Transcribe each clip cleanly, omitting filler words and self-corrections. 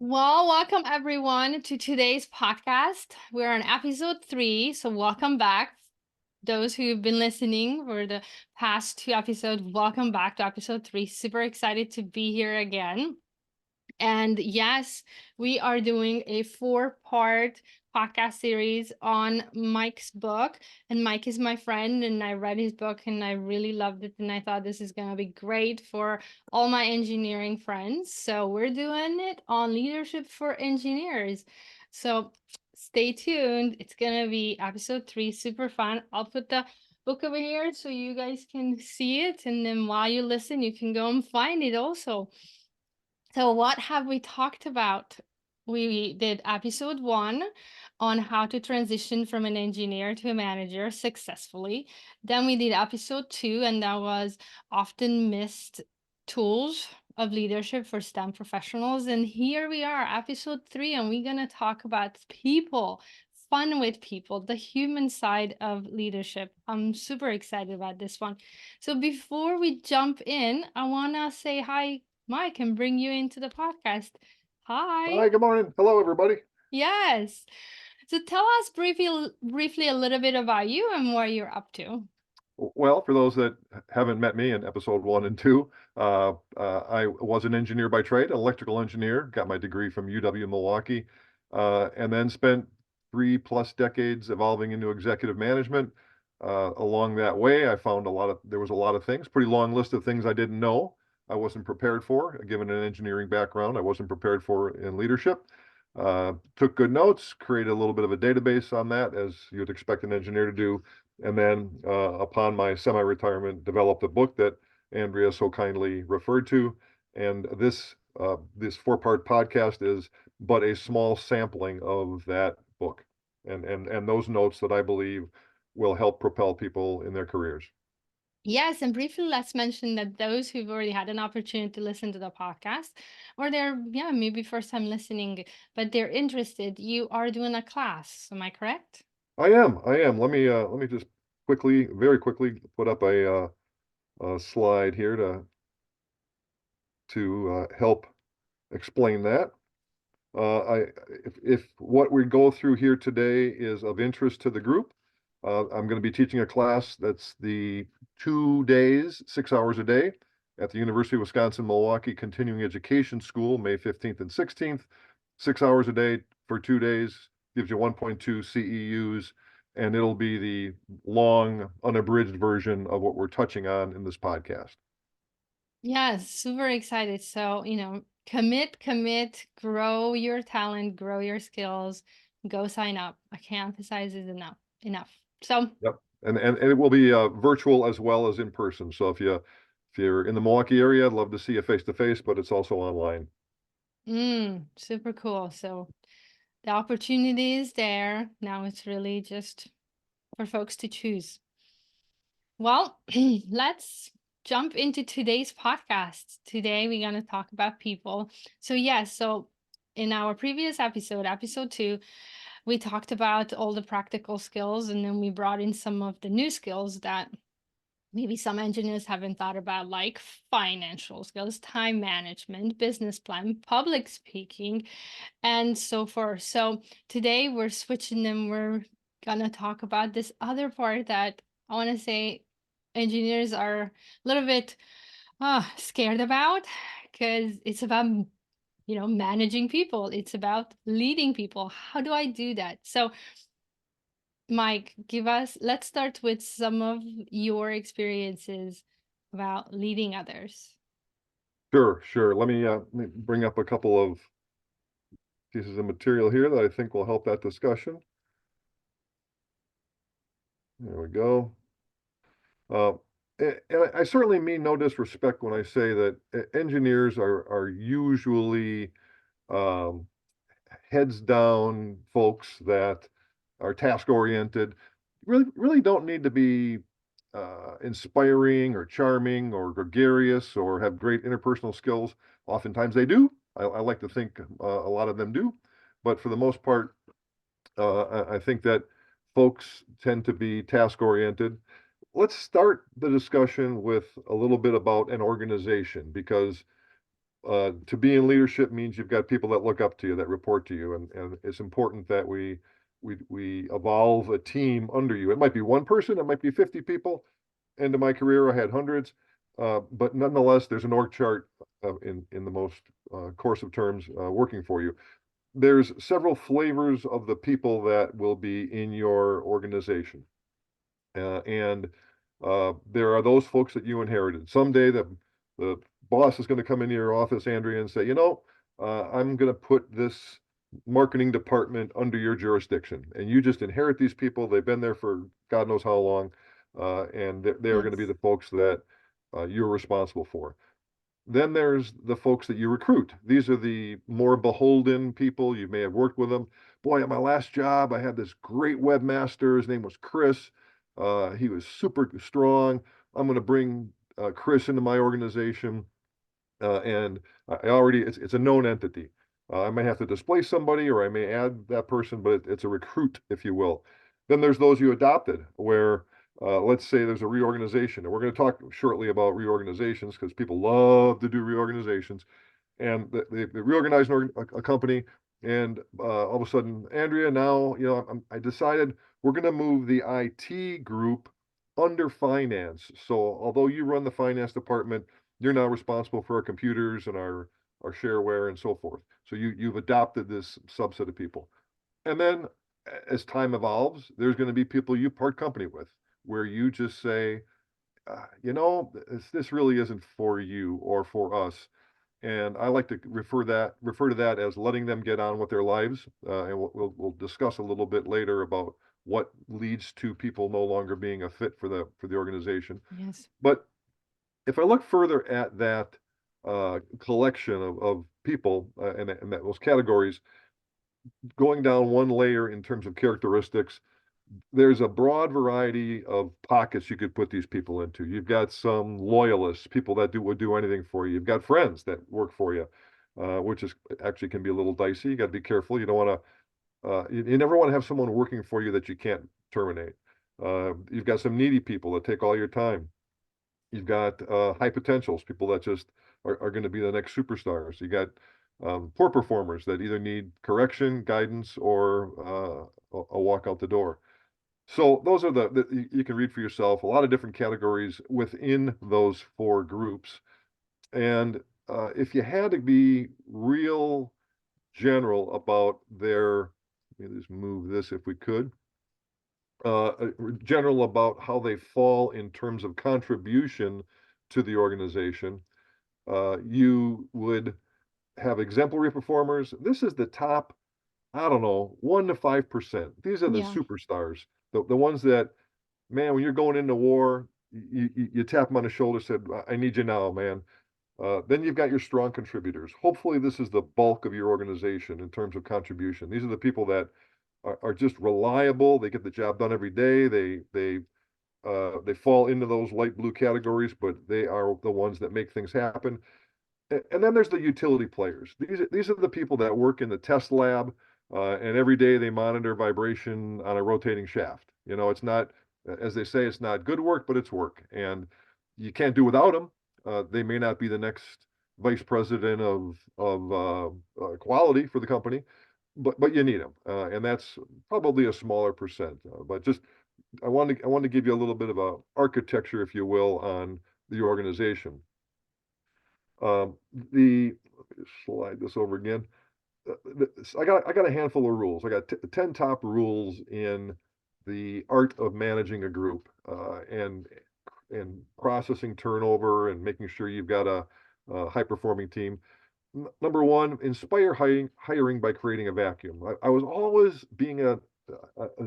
Well, welcome everyone to today's podcast. We're on episode 3, so welcome back. Those who've been listening for the past 2 episodes, welcome back to episode 3. Super excited to be here again. And yes, we are doing a 4-part podcast series on Mike's book. And Mike is my friend, and I read his book and I really loved it. And I thought this is going to be great for all my engineering friends. So we're doing it on leadership for engineers. So stay tuned. It's going to be episode 3, super fun. I'll put the book over here so you guys can see it. And then while you listen, you can go and find it also. So what have we talked about? We did episode 1 on how to transition from an engineer to a manager successfully. Then we did episode 2, and that was often missed tools of leadership for STEM professionals. And here we are, episode 3, and we're going to talk about people, fun with people, the human side of leadership. I'm super excited about this one. So before we jump in, I want to say hi, Mike, and bring you into the podcast. Hi. Hi, good morning. Hello, everybody. Yes. So tell us briefly a little bit about you and what you're up to. Well, for those that haven't met me in episode 1 and 2, I was an engineer by trade, an electrical engineer, got my degree from UW Milwaukee, and then spent 3+ decades evolving into executive management. Along that way, I found there was a lot of things, pretty long list of things I didn't know. I wasn't prepared for, given an engineering background. I wasn't prepared for in leadership. Took good notes, created a little bit of a database on that, as you'd expect an engineer to do, and then upon my semi-retirement, developed a book that Andrea so kindly referred to. And this 4-part podcast is but a small sampling of that book, and those notes that I believe will help propel people in their careers. Yes, and briefly let's mention that those who've already had an opportunity to listen to the podcast, or they're maybe first time listening, but they're interested, you are doing a class. Am I correct? I am. Let me just very quickly put up a slide here to help explain that. I, if what we go through here today is of interest to the group, I'm going to be teaching a class that's the 2 days, 6 hours a day at the University of Wisconsin-Milwaukee Continuing Education School, May 15th and 16th. 6 hours a day for 2 days gives you 1.2 CEUs, and it'll be the long, unabridged version of what we're touching on in this podcast. Yes, super excited. So, commit, grow your talent, grow your skills, go sign up. I can't emphasize it enough. So, Yep. And it will be virtual as well as in person. So if you're in the Milwaukee area, I'd love to see you face to face, but it's also online. super cool. So, the opportunity is there. Now it's really just for folks to choose. Well, let's jump into today's podcast. Today we're going to talk about people. So, yes, so in our previous episode, episode 2, we talked about all the practical skills, and then we brought in some of the new skills that maybe some engineers haven't thought about, like financial skills, time management, business plan, public speaking, and so forth. So today we're switching them. We're gonna talk about this other part that I want to say engineers are a little bit scared about, because it's about managing people. It's about leading people. How do I do that? So Mike, let's start with some of your experiences about leading others. Sure, sure. Let me bring up a couple of pieces of material here that I think will help that discussion. There we go. Uh, and I certainly mean no disrespect when I say that engineers are usually um, heads down folks that are task oriented, really don't need to be inspiring or charming or gregarious or have great interpersonal skills. Oftentimes they do. I like to think a lot of them do, but for the most part, I think that folks tend to be task oriented. Let's start the discussion with a little bit about an organization, because To be in leadership means you've got people that look up to you, that report to you, and it's important that we evolve a team under you. It might be one person, it might be 50 people. Into my career, I had hundreds, but nonetheless, there's an org chart in the most course of terms working for you. There's several flavors of the people that will be in your organization. And there are those folks that you inherited. Someday the boss is going to come into your office, Andrea, and say, I'm going to put this marketing department under your jurisdiction. And you just inherit these people. They've been there for God knows how long. And they are going to be Yes. the folks that you're responsible for. Then there's the folks that you recruit. These are the more beholden people. You may have worked with them. Boy, at my last job, I had this great webmaster. His name was Chris. He was super strong. I'm going to bring Chris into my organization. And I already, it's a known entity. I may have to displace somebody or I may add that person, but it's a recruit, if you will. Then there's those you adopted, where let's say there's a reorganization. And we're going to talk shortly about reorganizations because people love to do reorganizations. And they reorganized a company, and all of a sudden, Andrea, now, I decided we're going to move the IT group under finance. So although you run the finance department, you're now responsible for our computers and our shareware and so forth. So you've adopted this subset of people. And then as time evolves, there's going to be people you part company with, where you just say, this really isn't for you or for us. And I like to refer to that as letting them get on with their lives. And we'll discuss a little bit later about what leads to people no longer being a fit for the organization. Yes. But if I look further at that collection of people and those categories, going down one layer in terms of characteristics, there's a broad variety of pockets you could put these people into. You've got some loyalists, people that would do anything for you. You've got friends that work for you, which is actually can be a little dicey. You got to be careful. You don't want to. You never want to have someone working for you that you can't terminate. You've got some needy people that take all your time. You've got high potentials, people that just are going to be the next superstars. You got poor performers that either need correction, guidance, or a walk out the door. So those are you can read for yourself a lot of different categories within those four groups. And if you had to be real general about let me just move this if we could, general about how they fall in terms of contribution to the organization, you would have exemplary performers. This is the top, I don't know, 1 to 5%. These are the Yeah. superstars, the ones that, man, when you're going into war, you tap them on the shoulder, said, I need you now, man. Then you've got your strong contributors. Hopefully, this is the bulk of your organization in terms of contribution. These are the people that are just reliable. They get the job done every day. They fall into those light blue categories, but they are the ones that make things happen. And then there's the utility players. These are the people that work in the test lab, and every day they monitor vibration on a rotating shaft. It's not, as they say, it's not good work, but it's work, and you can't do without them. They may not be the next vice president of quality for the company, but you need them, and that's probably a smaller percent. But just I want to give you a little bit of a architecture, if you will, on the organization. The slide this over again. I got a handful of rules. I got 10 top rules in the art of managing a group, and processing turnover and making sure you've got a high performing team. Number one, inspire hiring by creating a vacuum. I was always being a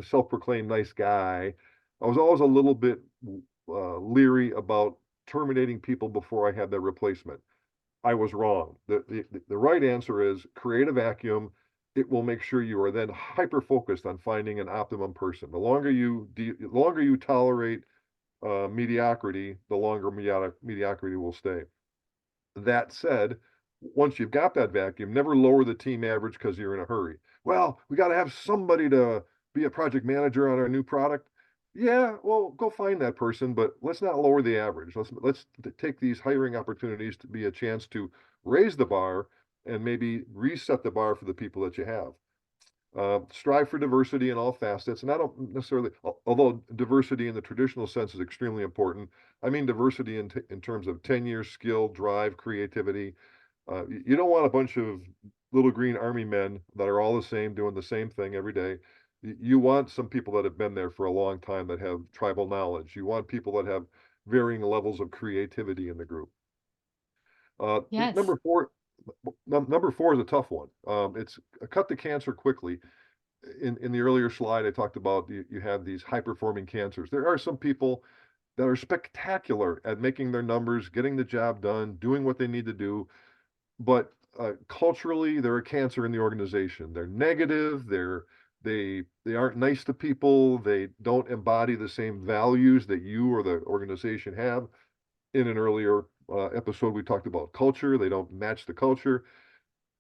self-proclaimed nice guy. I was always a little bit leery about terminating people before I had their replacement. I was wrong. The right answer is create a vacuum. It will make sure you are then hyper focused on finding an optimum person. The longer you tolerate mediocrity, the longer mediocrity will stay. That said, once you've got that vacuum, never lower the team average because you're in a hurry. Well, we got to have somebody to be a project manager on our new product. Yeah, well, go find that person, but let's not lower the average. Let's take these hiring opportunities to be a chance to raise the bar and maybe reset the bar for the people that you have. Strive for diversity in all facets, and I don't necessarily, although diversity in the traditional sense is extremely important. I mean diversity in terms of tenure, skill, drive, creativity. You don't want a bunch of little green army men that are all the same, doing the same thing every day. You want some people that have been there for a long time that have tribal knowledge. You want people that have varying levels of creativity in the group. Yes. Number four, number four is a tough one. It's cut the cancer quickly. In the earlier slide, I talked about you have these high performing cancers. There are some people that are spectacular at making their numbers, getting the job done, doing what they need to do, but culturally, they're a cancer in the organization. They're negative. They aren't nice to people. They don't embody the same values that you or the organization have. In an earlier episode, we talked about culture. They don't match the culture.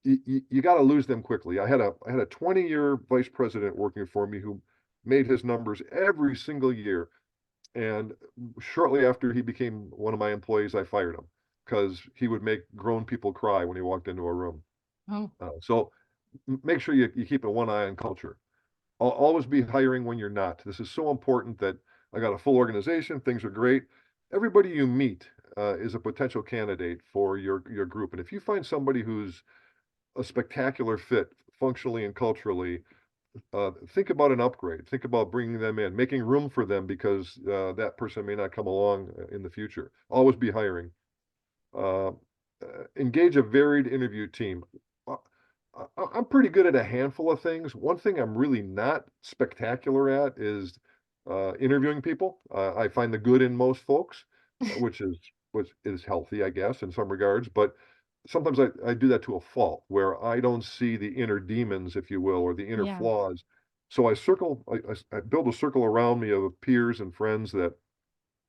You got to lose them quickly. I had a 20-year vice president working for me who made his numbers every single year, and shortly after he became one of my employees, I fired him because he would make grown people cry when he walked into a room. Oh, So make sure you keep a one eye on culture. Always be hiring when you're not. This is so important that I got a full organization. Things are great. Everybody you meet is a potential candidate for your group. And if you find somebody who's a spectacular fit functionally and culturally, think about an upgrade. Think about bringing them in, making room for them because that person may not come along in the future. Always be hiring. Uh, Engage a varied interview team. Uh, I'm pretty good at a handful of things. One thing I'm really not spectacular at is interviewing people. I find the good in most folks, which is healthy, I guess, in some regards. But sometimes I do that to a fault, where I don't see the inner demons, if you will, or the inner yeah. flaws. So I build a circle around me of peers and friends that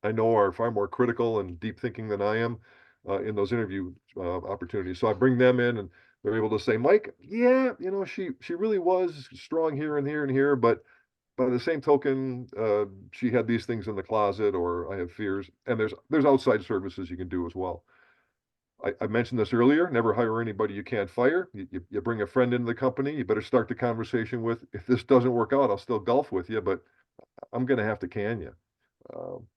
I know are far more critical and deep thinking than I am in those interview opportunities. So I bring them in, and they're able to say, Mike, yeah, she really was strong here and here and here, but by the same token, she had these things in the closet, or I have fears. And there's outside services you can do as well. I mentioned this earlier. Never hire anybody you can't fire. You bring a friend into the company. You better start the conversation with, if this doesn't work out, I'll still golf with you, but I'm going to have to can you. Um,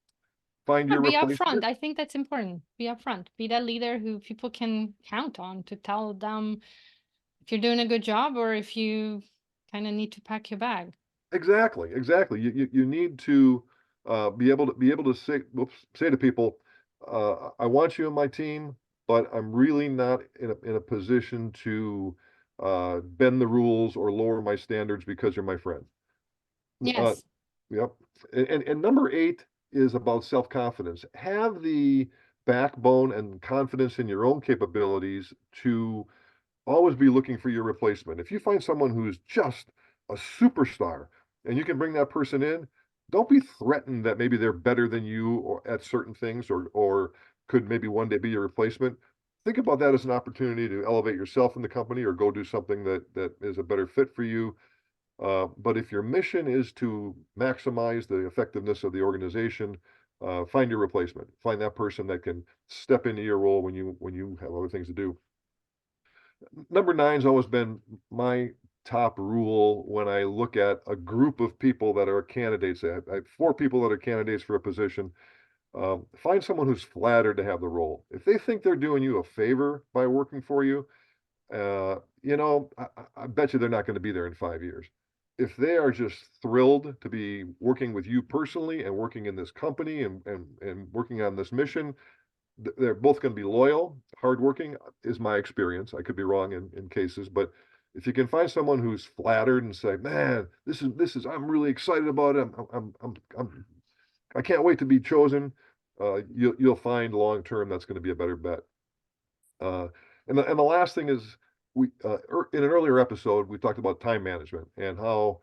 Find Or your be upfront. replacement. I think that's important. Be upfront. Be that leader who people can count on to tell them if you're doing a good job or if you kind of need to pack your bag. Exactly, exactly. You need to be able to say to people, I want you in my team, but I'm really not in a position to bend the rules or lower my standards because you're my friend. Uh, Yes. yep. And number eight is about self-confidence. Have the backbone and confidence in your own capabilities to always be looking for your replacement. If you find someone who's just a superstar and you can bring that person in, don't be threatened that maybe they're better than you or at certain things, or could maybe one day be your replacement. Think about that as an opportunity to elevate yourself in the company or go do something that is a better fit for you. But if your mission is to maximize the effectiveness of the organization, find your replacement. Find that person that can step into your role when you have other things to do. Number nine's always been my top rule when I look at a group of people that are candidates. I have four people that are candidates for a position. Find someone who's flattered to have the role. If they think they're doing you a favor by working for you, I bet you they're not going to be there in 5 years. If they are just thrilled to be working with you personally and working in this company and working on this mission, they're both going to be loyal, hardworking, is my experience. I could be wrong in cases, but if you can find someone who's flattered and say, "Man, this is I'm really excited about it. I can't wait to be chosen," you'll find long term that's going to be a better bet. Uh, and the last thing is in an earlier episode we talked about time management and how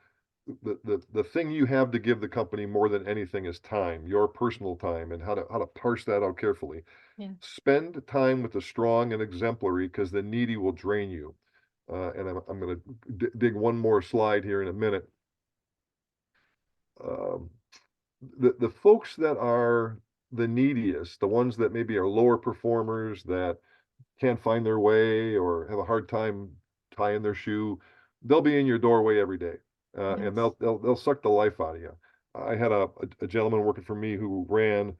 the thing you have to give the company more than anything is time, your personal time, and how to parse that out carefully. Yeah. Spend time with the strong and exemplary because the needy will drain you. And I'm going to dig one more slide here in a minute. Um, the folks that are the neediest, the ones that maybe are lower performers that can't find their way or have a hard time tying their shoe, they'll be in your doorway every day, and Yes. they'll suck the life out of you. I had a gentleman working for me who ran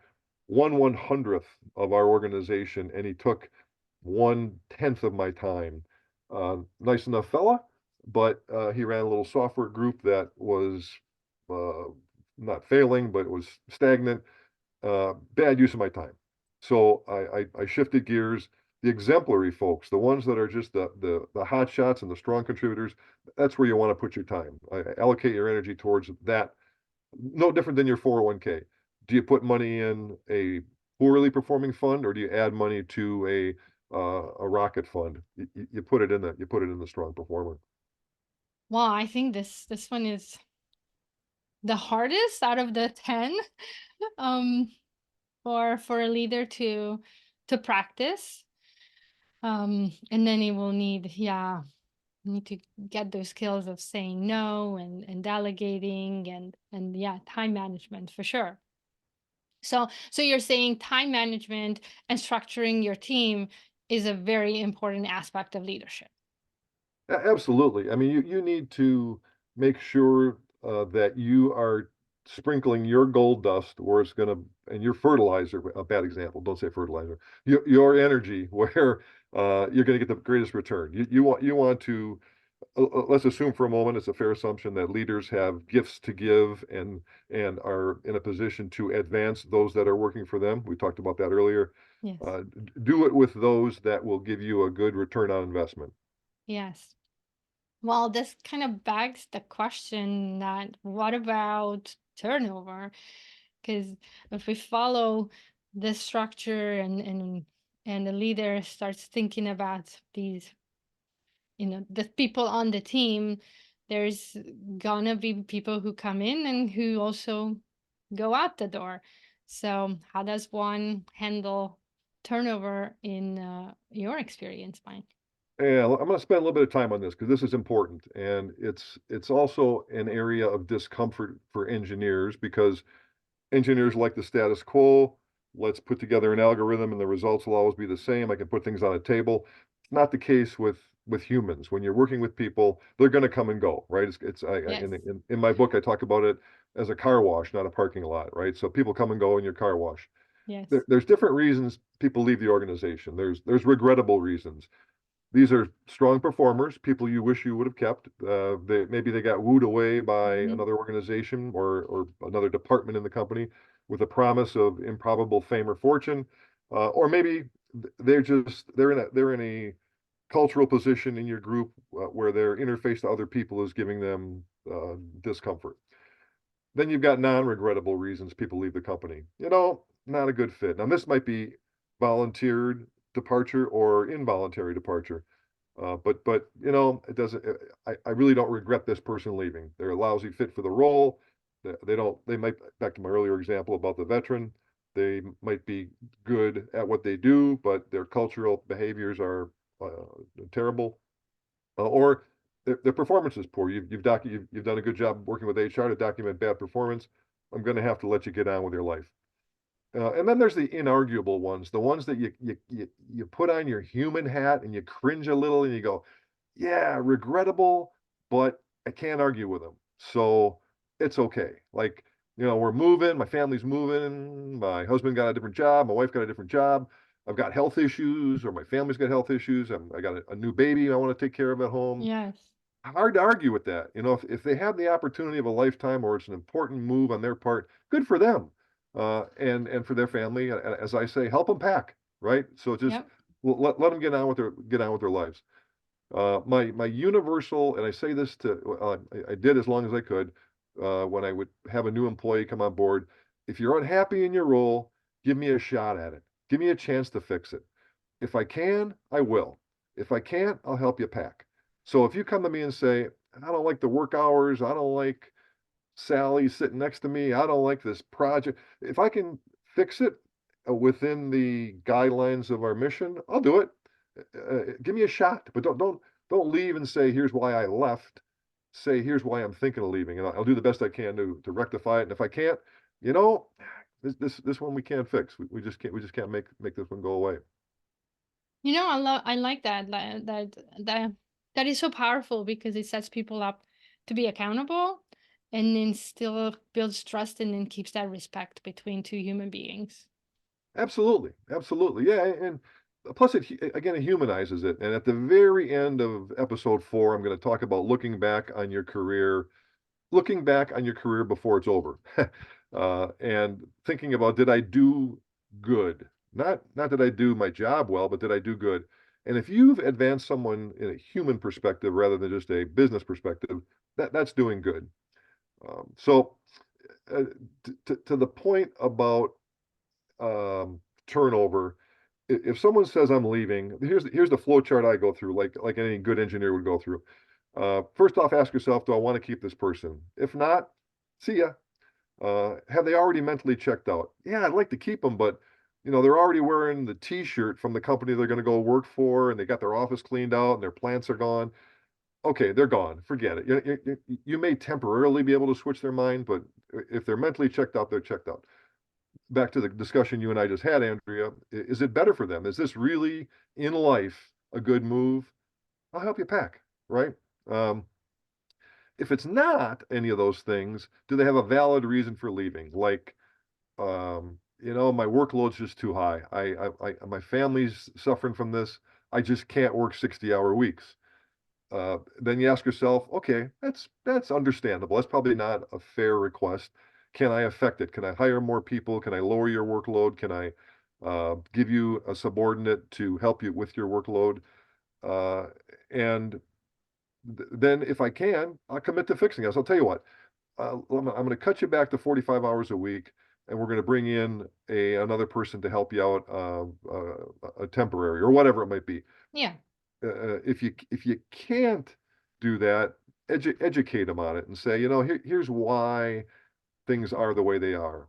1/100th of our organization, and he took 1/10 of my time. Nice enough fella, but he ran a little software group that was uh, not failing, but it was stagnant. Bad use of my time. So I shifted gears. The exemplary folks, the ones that are just the hot shots and the strong contributors, that's where you want to put your time. Allocate your energy towards that. No different than your 401k. Do you put money in a poorly performing fund, or do you add money to a rocket fund? You put it in the strong performer. Well, I think this one is the hardest out of the 10, um, for a leader to practice. And then it will need, yeah, need to get those skills of saying no and delegating and yeah, time management for sure. So you're saying time management and structuring your team is a very important aspect of leadership. Absolutely. I mean, you need to make sure that you are sprinkling your gold dust where it's going to, and your fertilizer, a bad example, don't say fertilizer, your energy where you're going to get the greatest return. You want to, let's assume for a moment, it's a fair assumption that leaders have gifts to give and are in a position to advance those that are working for them. We talked about that earlier. Yes. Do it with those that will give you a good return on investment. Yes. Well, this kind of begs the question that what about turnover? Because if we follow this structure and the leader starts thinking about these, the people on the team, there's gonna be people who come in and who also go out the door. So how does one handle turnover in your experience, Mike? Yeah, I'm going to spend a little bit of time on this because this is important, and it's also an area of discomfort for engineers because engineers like the status quo. Let's put together an algorithm, and the results will always be the same. I can put things on a table. It's not the case with humans. When you're working with people, they're going to come and go, right? Yes. In my book, I talk about it as a car wash, not a parking lot, right? So people come and go in your car wash. Yes. There's different reasons people leave the organization. There's regrettable reasons. These are strong performers, people you wish you would have kept. Maybe they got wooed away by Mhm. another organization or another department in the company with a promise of improbable fame or fortune, or maybe they're in a cultural position in your group where their interface to other people is giving them discomfort. Then you've got non-regrettable reasons people leave the company. Not a good fit. Now this might be volunteered departure or involuntary departure. But it doesn't. I really don't regret this person leaving. They're a lousy fit for the role. They don't. They might. Back to my earlier example about the veteran. They might be good at what they do, but their cultural behaviors are terrible, or their performance is poor. You've done a good job working with HR to document bad performance. I'm going to have to let you get on with your life. And then there's the inarguable ones, the ones that you put on your human hat and you cringe a little and you go, yeah, regrettable, but I can't argue with them. So it's okay. Like, we're moving, my family's moving, my husband got a different job, my wife got a different job. I've got health issues, or my family's got health issues. I got a new baby I want to take care of at home. Yes. Hard to argue with that. If they have the opportunity of a lifetime or it's an important move on their part, good for them. And for their family, as I say, help them pack, right? So just Yep. let them get on with their lives. My universal, and I say this to, I did as long as I could, when I would have a new employee come on board. If you're unhappy in your role, give me a shot at it. Give me a chance to fix it. If I can, I will. If I can't, I'll help you pack. So if you come to me and say, I don't like the work hours, I don't like Sally sitting next to me, I don't like this project. If I can fix it within the guidelines of our mission, I'll do it. Give me a shot, but don't leave and say, here's why I left. Say, here's why I'm thinking of leaving, and I'll do the best I can to rectify it. And if I can't, you know, this one we can't fix. We just can't make this one go away. I like that that that is so powerful because it sets people up to be accountable and then still builds trust and then keeps that respect between two human beings. Absolutely, absolutely, yeah, and plus again, it humanizes it. And at the very end of episode 4, I'm going to talk about looking back on your career before it's over, and thinking about, did I do good? Not did I do my job well, but did I do good? And if you've advanced someone in a human perspective rather than just a business perspective, that's doing good. So uh, to the point about turnover, if someone says I'm leaving, here's the flow chart I go through, like any good engineer would go through. First off, ask yourself, do I want to keep this person? If not, see ya. Have they already mentally checked out? Yeah, I'd like to keep them, but they're already wearing the T-shirt from the company they're going to go work for, and they got their office cleaned out, and their plants are gone. Okay, they're gone. Forget it. You may temporarily be able to switch their mind, but if they're mentally checked out, they're checked out. Back to the discussion you and I just had, Andrea, is it better for them? Is this really in life a good move? I'll help you pack, right? Um, if it's not any of those things, do they have a valid reason for leaving? Like, my workload's just too high. My family's suffering from this. I just can't work 60-hour weeks. Then you ask yourself, okay, that's understandable. That's probably not a fair request. Can I affect it? Can I hire more people? Can I lower your workload? Can I give you a subordinate to help you with your workload? Uh, and then if I can, I'll commit to fixing this. I'll tell you what, I'm going to cut you back to 45 hours a week, and we're going to bring in another person to help you out, a temporary or whatever it might be. Yeah. If you can't do that, educate them on it and say, here's why things are the way they are.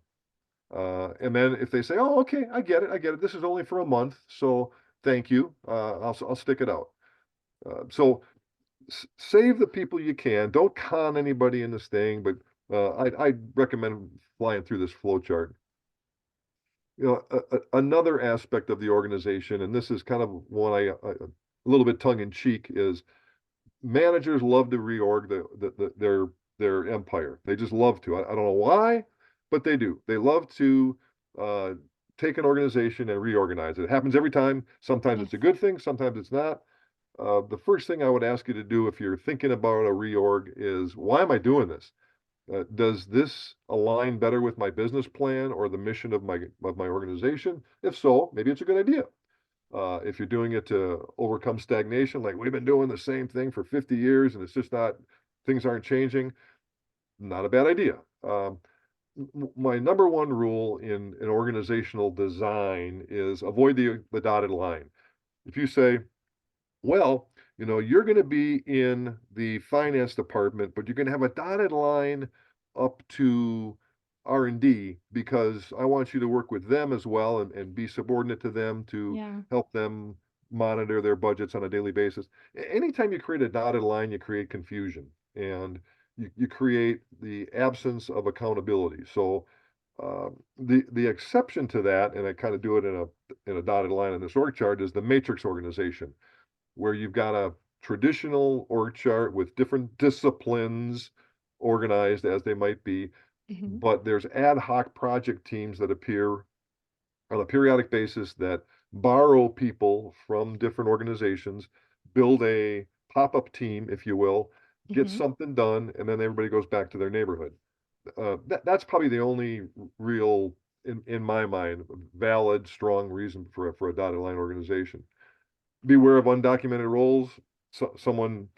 And then if they say, oh, okay, I get it. This is only for a month, so thank you. I'll stick it out. So save the people you can. Don't con anybody in this thing, but I'd recommend flying through this flow chart. Another aspect of the organization, and this is kind of one a little bit tongue in cheek, is managers love to reorg their empire. They just love to. I don't know why, but they do. They love to uh, take an organization and reorganize it. It happens every time. Sometimes Yes. it's a good thing, sometimes it's not. The first thing I would ask you to do if you're thinking about a reorg is, why am I doing this? Does this align better with my business plan or the mission of my organization? If so, maybe it's a good idea. If you're doing it to overcome stagnation, like we've been doing the same thing for 50 years and it's just not, things aren't changing, not a bad idea. My number one rule in an organizational design is avoid the dotted line. If you say, well, you're going to be in the finance department, but you're going to have a dotted line up to R&D because I want you to work with them as well and be subordinate to them to Yeah. help them monitor their budgets on a daily basis. Anytime you create a dotted line, you create confusion and you create the absence of accountability. So the exception to that, and I kind of do it in a dotted line in this org chart, is the matrix organization where you've got a traditional org chart with different disciplines organized as they might be, Hmm. but there's ad hoc project teams that appear on a periodic basis that borrow people from different organizations, build a pop-up team, if you will, get Hmm. something done, and then everybody goes back to their neighborhood. That's probably the only real, in my mind, valid, strong reason for a dotted line organization. Beware of undocumented roles. Someone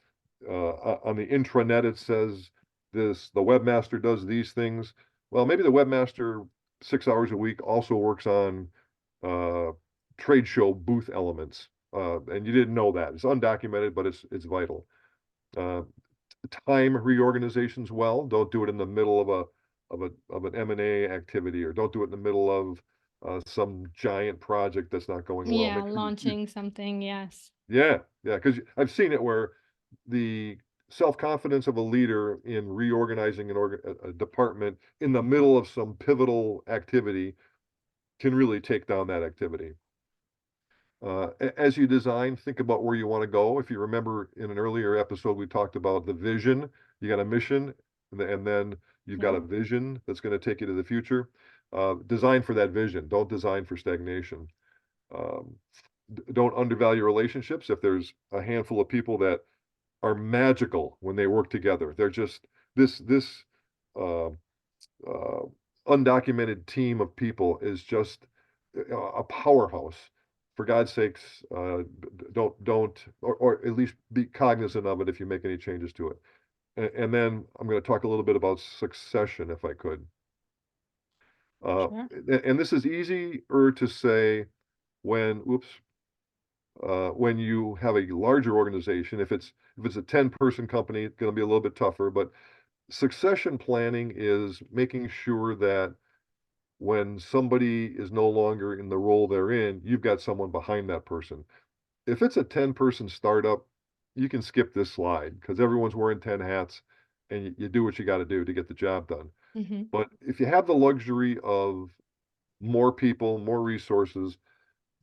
on the intranet, it says the webmaster does these things. Well, maybe the webmaster 6 hours a week also works on uh, trade show booth elements, and you didn't know that. It's undocumented, but it's vital. Uh, Time reorganizations well. Don't do it in the middle of an M&A activity, or don't do it in the middle of some giant project that's not going well. Yeah, Make sure launching something, yes. yeah, yeah, because I've seen it where the self-confidence of a leader in reorganizing a department in the middle of some pivotal activity can really take down that activity. As you design, think about where you want to go. If you remember in an earlier episode, we talked about the vision. You got a mission, and then you've got Yeah. a vision that's going to take you to the future. Design for that vision. Don't design for stagnation. Um, don't undervalue relationships. If there's a handful of people that are magical when they work together, they're just this uh, uh, undocumented team of people is just a powerhouse. For God's sakes, don't, or at least be cognizant of it if you make any changes to it. And then I'm going to talk a little bit about succession, if I could. Uh, Sure. and this is easier to say when you have a larger organization. If it's a 10-person company, it's going to be a little bit tougher. But succession planning is making sure that when somebody is no longer in the role they're in, you've got someone behind that person. If it's a 10-person startup, you can skip this slide because everyone's wearing 10 hats and you do what you got to do to get the job done. Hmm. But if you have the luxury of more people, more resources,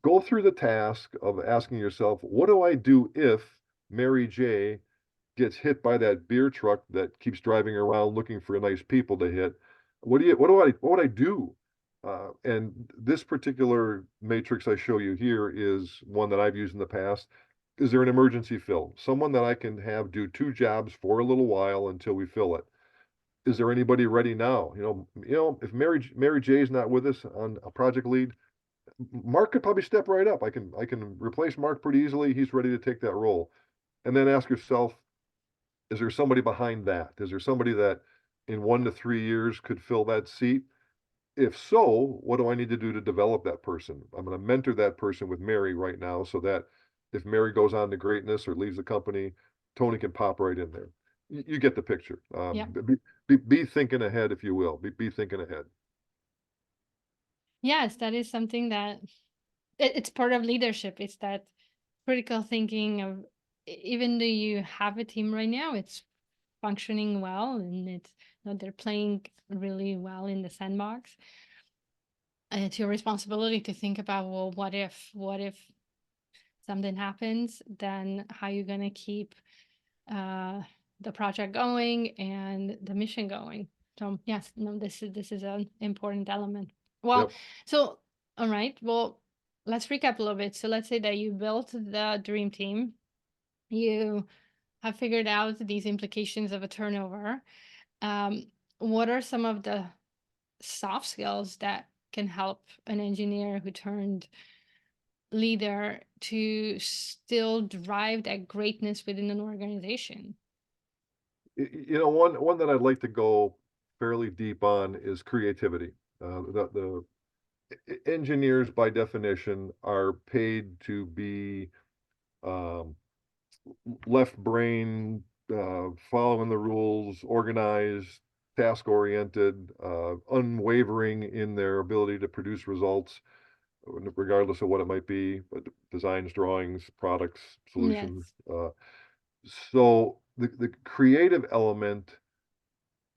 go through the task of asking yourself, what do I do if Mary J gets hit by that beer truck that keeps driving around looking for nice people to hit? What would I do? And this particular matrix I show you here is one that I've used in the past. Is there an emergency fill? Someone that I can have do two jobs for a little while until we fill it. Is there anybody ready now? If Mary J is not with us on a project lead, Mark could probably step right up. I can replace Mark pretty easily. He's ready to take that role. And then ask yourself, is there somebody behind that? Is there somebody that in 1 to 3 years could fill that seat? If so, what do I need to do to develop that person? I'm going to mentor that person with Mary right now so that if Mary goes on to greatness or leaves the company, Tony can pop right in there. You get the picture. Yeah. Be thinking ahead, if you will. Be thinking ahead. Yes, that is something that it's part of leadership. It's that critical thinking of even though you have a team right now, it's functioning well and they're playing really well in the sandbox. And it's your responsibility to think about, well, what if something happens, then how you gonna keep uh, the project going and the mission going. So yes, no, this is an important element. Well, Yep. so all right, well, let's recap a little bit. So let's say that you built the dream team, you have figured out these implications of a turnover. Um, what are some of the soft skills that can help an engineer who turned leader to still drive that greatness within an organization? One that I'd like to go fairly deep on is creativity. The engineers, by definition, are paid to be um, left brain, following the rules, organized, task oriented, unwavering in their ability to produce results, regardless of what it might be, designs, drawings, products, solutions. Yes. So the creative element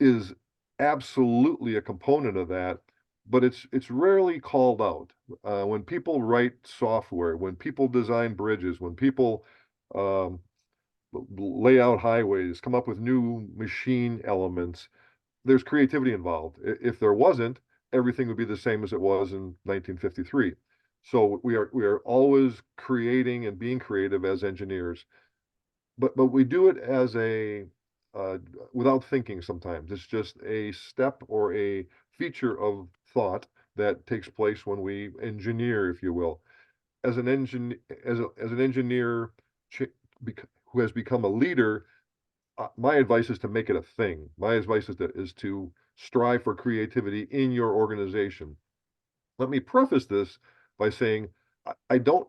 is absolutely a component of that, but it's rarely called out. When people write software, when people design bridges, when people um, lay out highways, come up with new machine elements, there's creativity involved. If there wasn't, everything would be the same as it was in 1953. So we are always creating and being creative as engineers, but we do it as a uh, without thinking sometimes. It's just a step or a feature of thought that takes place when we engineer, if you will. As an engine as an engineer who has become a leader, my advice is to make it a thing. My advice is to strive for creativity in your organization. Let me preface this by saying I don't,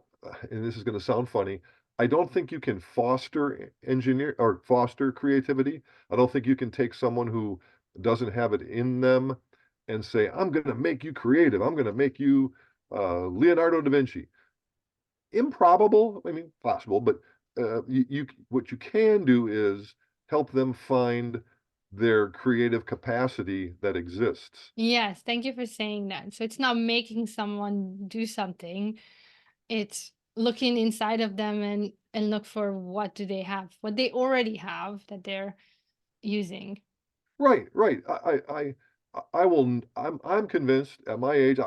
and this is going to sound funny, I don't think you can foster creativity. I don't think you can take someone who doesn't have it in them and say, I'm going to make you creative. I'm going to make you Leonardo da Vinci. Improbable, I mean, possible, but what you can do is help them find their creative capacity that exists. Yes, thank you for saying that. So it's not making someone do something, it's looking inside of them and look for what do they have, what they already have that they're using. Right, right. I will. I'm convinced at my age,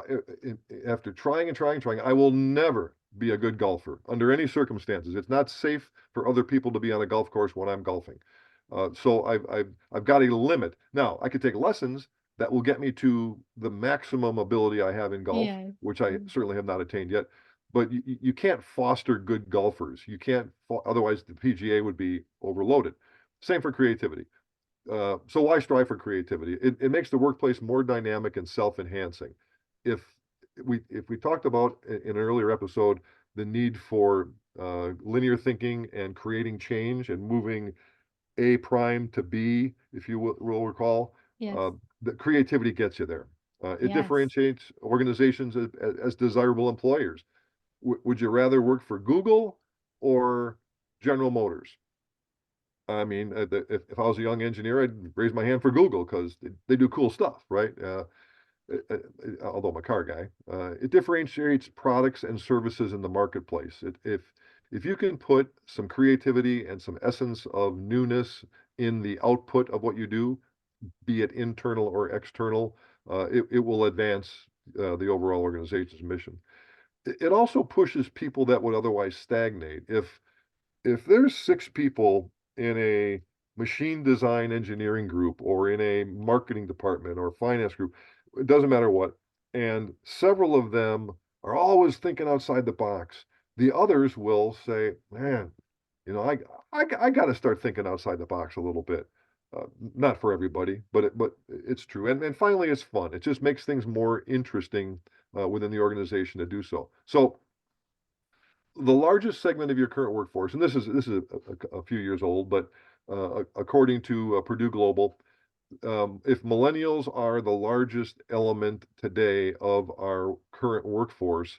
after trying and trying and trying, I will never be a good golfer under any circumstances. It's not safe for other people to be on a golf course when I'm golfing. So I've got a limit. Now I could take lessons that will get me to the maximum ability I have in golf, Yeah. which I Mm. certainly have not attained yet. But you can't foster good golfers. You can't, otherwise the PGA would be overloaded. Same for creativity. So why strive for creativity? It makes the workplace more dynamic and self-enhancing. If if we talked about in an earlier episode the need for linear thinking and creating change and moving A prime to B, if you will recall, Yes. uh, the creativity gets you there. It Yes. differentiates organizations as desirable employers. Would you rather work for Google or General Motors? I mean, if I was a young engineer, I'd raise my hand for Google because they do cool stuff, right? Although I'm a car guy, it differentiates products and services in the marketplace. If you can put some creativity and some essence of newness in the output of what you do, be it internal or external, it will advance the overall organization's mission. It also pushes people that would otherwise stagnate. If there's 6 people in a machine design engineering group or in a marketing department or finance group, it doesn't matter what, and several of them are always thinking outside the box, the others will say, man, you know, I got to start thinking outside the box a little bit. Not for everybody, but it's true. And finally, it's fun. It just makes things more interesting within the organization to do so. So the largest segment of your current workforce, and this is a few years old, but according to Purdue Global, if millennials are the largest element today of our current workforce,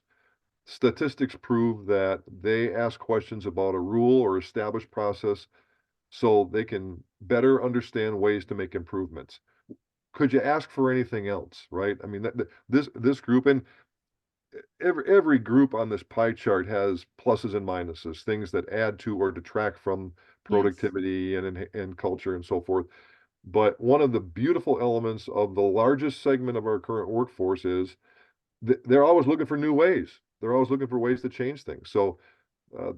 statistics prove that they ask questions about a rule or established process so they can better understand ways to make improvements. Could you ask for anything else, right? I mean, this group, and every group on this pie chart has pluses and minuses, things that add to or detract from Yes. productivity and culture and so forth. But one of the beautiful elements of the largest segment of our current workforce is they're always looking for new ways. They're always looking for ways to change things. So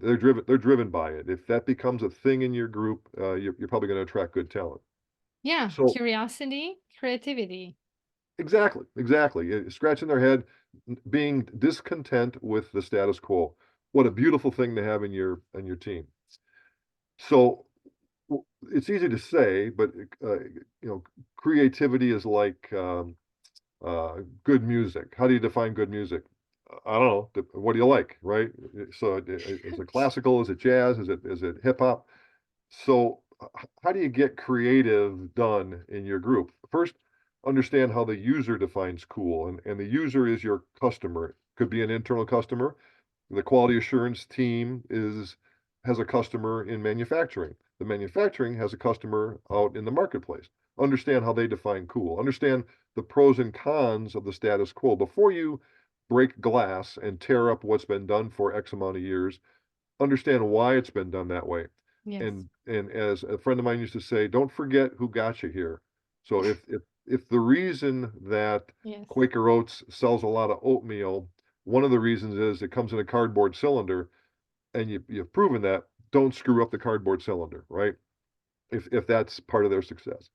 they're driven by it. If that becomes a thing in your group, you're probably going to attract good talent. Yeah. So Curiosity, creativity. exactly. Scratching their head, being discontent with the status quo. What a beautiful thing to have in your team. So it's easy to say, but creativity is like good music. How do you define good music? I don't know. What do you like, right? So is it classical? Is it jazz? Is it hip hop? So, how do you get creative done in your group? First, understand how the user defines cool, and the user is your customer. Could be an internal customer. The quality assurance team has a customer in manufacturing. The manufacturing has a customer out in the marketplace. Understand how they define cool. Understand the pros and cons of the status quo before you break glass and tear up what's been done for X amount of years. Understand why it's been done that way. Yes. And as a friend of mine used to say, don't forget who got you here. So if the reason that Yes. Quaker Oats sells a lot of oatmeal, one of the reasons is it comes in a cardboard cylinder, and you've proven that, don't screw up the cardboard cylinder, right? If that's part of their success.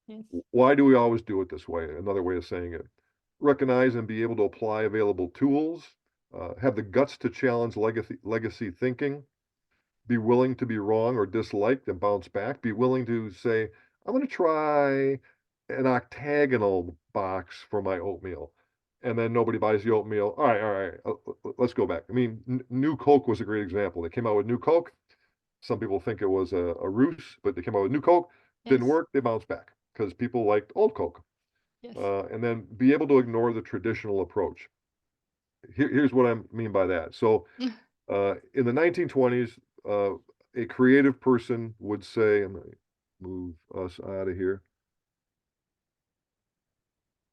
Yes. Why do we always do it this way? Another way of saying it. Recognize and be able to apply available tools, have the guts to challenge legacy thinking, be willing to be wrong or disliked and bounce back. Be willing to say, I'm going to try an octagonal box for my oatmeal. And then nobody buys the oatmeal. All right, let's go back. I mean, New Coke was a great example. They came out with New Coke. Some people think it was a ruse, but they came out with New Coke. Didn't Yes. work. They bounced back because people liked old Coke. Yes. And then be able to ignore the traditional approach. Here's what I mean by that. So in the 1920s, a creative person would say, move us out of here.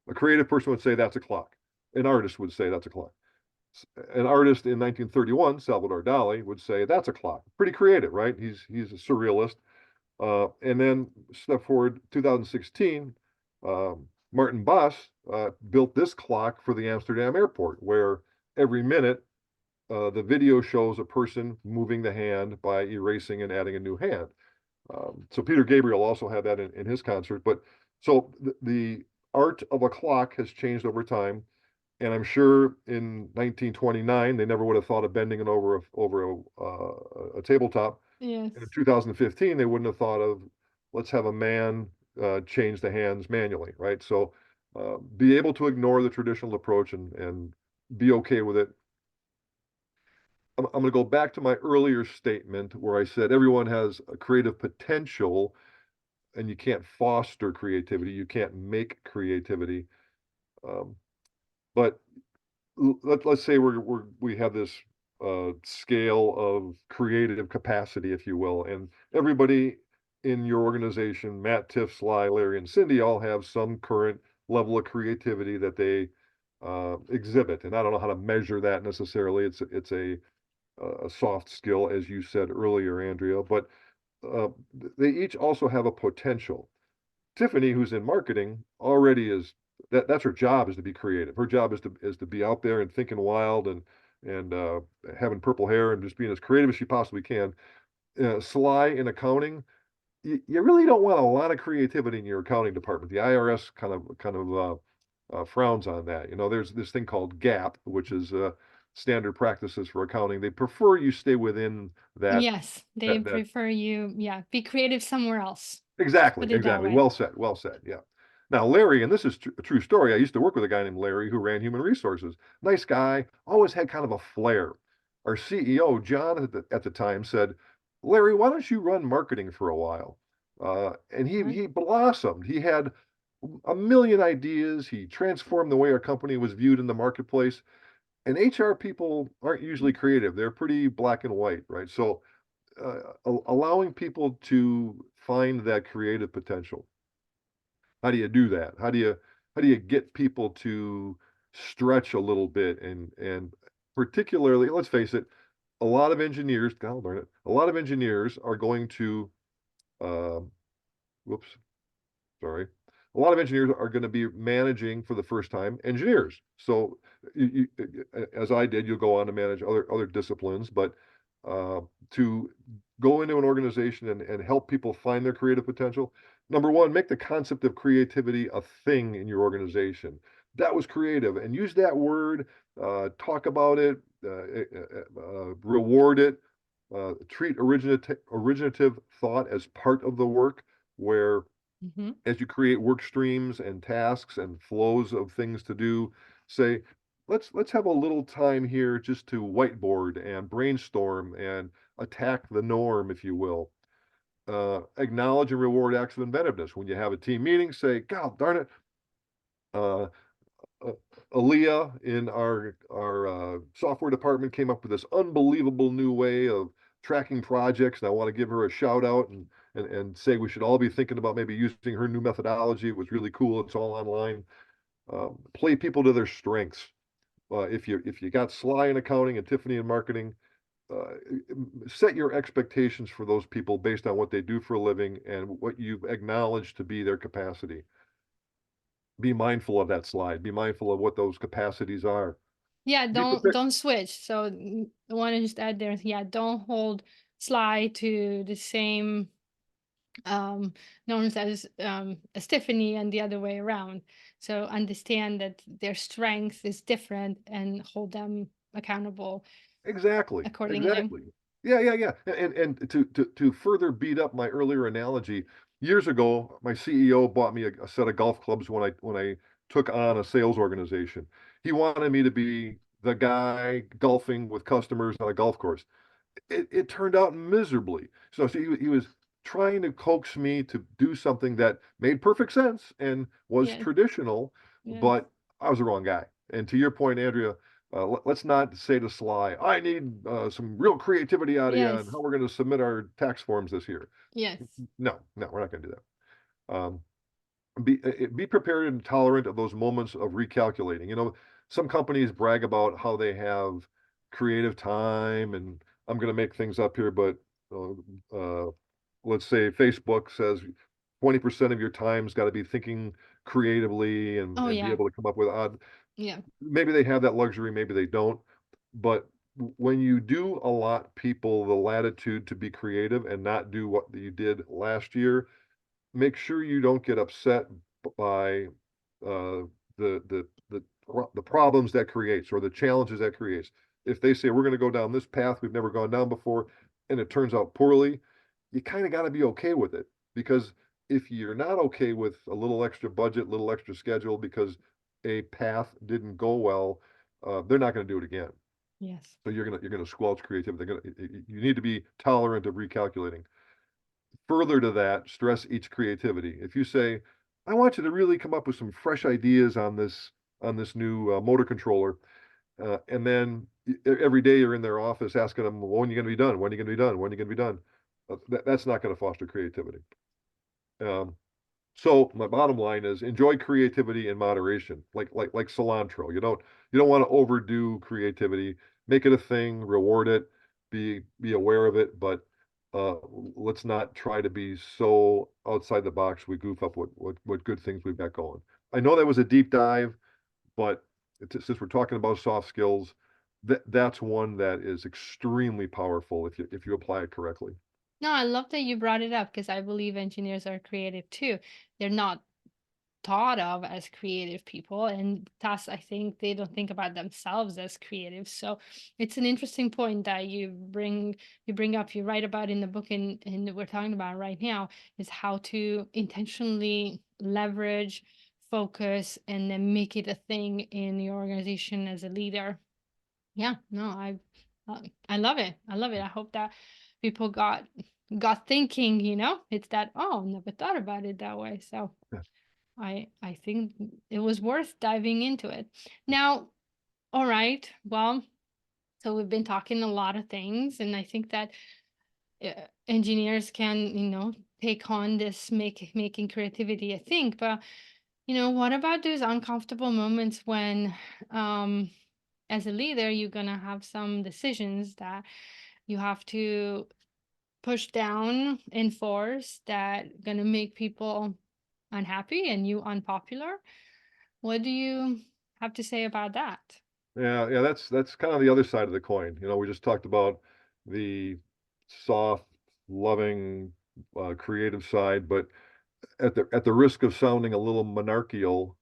A creative person would say that's a clock. An artist would say that's a clock. An artist in 1931, Salvador Dali, would say that's a clock. Pretty creative, right? He's a surrealist. And then step forward, 2016, Martin Boss built this clock for the Amsterdam airport, where every minute the video shows a person moving the hand by erasing and adding a new hand. So Peter Gabriel also had that in his concert. But so the art of a clock has changed over time. And I'm sure in 1929 they never would have thought of bending it over a tabletop. Yes. In 2015 they wouldn't have thought of let's have a man change the hands manually, right? So be able to ignore the traditional approach and be okay with it. I'm going to go back to my earlier statement where I said everyone has a creative potential and you can't foster creativity, you can't make creativity. Um, but let's say we have this scale of creative capacity, if you will, and everybody in your organization, Matt, Tiff, Sly, Larry, and Cindy, all have some current level of creativity that they exhibit. And I don't know how to measure that necessarily. It's a soft skill, as you said earlier, Andrea, but uh, they each also have a potential. Tiffany, who's in marketing, already is that's her job is to be creative. Her job is to be out there and thinking wild and having purple hair and just being as creative as she possibly can. Sly in accounting, you really don't want a lot of creativity in your accounting department. The IRS kind of frowns on that. You know, there's this thing called GAAP, which is standard practices for accounting. They prefer you stay within that Yes, they that prefer you, yeah, be creative somewhere else. Let's Exactly, put it that exactly. way. Well said, well said. Yeah. Now, Larry, and this is a true story. I used to work with a guy named Larry who ran human resources. Nice guy, always had kind of a flair. Our CEO, John, at the time said, Larry, why don't you run marketing for a while? And Uh-huh. he blossomed. He had a million ideas. He transformed the way our company was viewed in the marketplace. And HR people aren't usually creative. They're pretty black and white, right? So allowing people to find that creative potential. How do you do that? How do you get people to stretch a little bit and particularly, let's face it, a lot of engineers, God darn it, a lot of engineers are going to, um, whoops, sorry. A lot of engineers are going to be managing for the first time engineers. So, as I did, you'll go on to manage other disciplines, but uh, to go into an organization and help people find their creative potential. Number one, make the concept of creativity a thing in your organization. That was creative, and use that word. Talk about it. Reward it. Treat originative thought as part of the work, where Hmm. as you create work streams and tasks and flows of things to do, say, let's have a little time here just to whiteboard and brainstorm and attack the norm, if you will. Acknowledge and reward acts of inventiveness. When you have a team meeting, say, God darn it, uh, uh, Aaliyah in our software department came up with this unbelievable new way of tracking projects, and I want to give her a shout out and say we should all be thinking about maybe using her new methodology. It was really cool. It's all online. Play people to their strengths. If you got Sly in accounting and Tiffany in marketing, uh, set your expectations for those people based on what they do for a living and what you've acknowledged to be their capacity. Be mindful of that slide. Be mindful of what those capacities are. Yeah, Be don't prepared. don't switch. So I want to just add there, yeah, don't hold Sly to the same norms as Tiffany and the other way around. So understand that their strength is different and hold them accountable Exactly. accordingly. Exactly. Yeah, yeah, yeah. And to further beat up my earlier analogy, years ago, my CEO bought me a set of golf clubs when I took on a sales organization. He wanted me to be the guy golfing with customers on a golf course. It turned out miserably. So he was trying to coax me to do something that made perfect sense and was Yeah, traditional, yeah. but I was the wrong guy. And to your point, Andrea, Let's not say to Sly, I need some real creativity out of you and Yes. how we're going to submit our tax forms this year. Yes. No, no, we're not going to do that. Be prepared and tolerant of those moments of recalculating. Some companies brag about how they have creative time, and I'm going to make things up here, but uh, uh, let's say Facebook says 20% of your time's got to be thinking creatively Oh and be yeah. able to come up with odd. Yeah. Maybe they have that luxury, maybe they don't. But when you do allot people the latitude to be creative and not do what you did last year, make sure you don't get upset by the problems that creates or the challenges that creates. If they say we're going to go down this path we've never gone down before and it turns out poorly, you kind of got to be okay with it, because if you're not okay with a little extra budget, little extra schedule because a path didn't go well, they're not going to do it again. Yes. So you're gonna squelch creativity. You need to be tolerant of recalculating. Further to that, stress each creativity. If you say, I want you to really come up with some fresh ideas on this new motor controller, and then every day you're in their office asking them, well, when are you going to be done? When are you going to be done? When are you going to be done? That's not going to foster creativity. Um, so my bottom line is enjoy creativity in moderation, like cilantro. You don't want to overdo creativity. Make it a thing, reward it, be aware of it, but uh, let's not try to be so outside the box we goof up what good things we've got going. I know that was a deep dive, but since we're talking about soft skills, that's one that is extremely powerful if you apply it correctly. No, I love that you brought it up because I believe engineers are creative too. They're not thought of as creative people, and thus I think they don't think about themselves as creative. So it's an interesting point that you bring up, you write about in the book, and we're talking about right now, is how to intentionally leverage, focus, and then make it a thing in your organization as a leader. Yeah, no, I love it. I love it. I hope that people got thinking, it's that, oh, never thought about it that way. So I think it was worth diving into it. Now, all right. Well, so we've been talking a lot of things, and I think that engineers can, take on this making creativity a thing. But what about those uncomfortable moments when, um, as a leader, you're gonna have some decisions that you have to push down, enforce, that gonna make people unhappy and you unpopular? What do you have to say about that? Yeah, that's kind of the other side of the coin. We just talked about the soft, loving, creative side, but at the risk of sounding a little monarchical,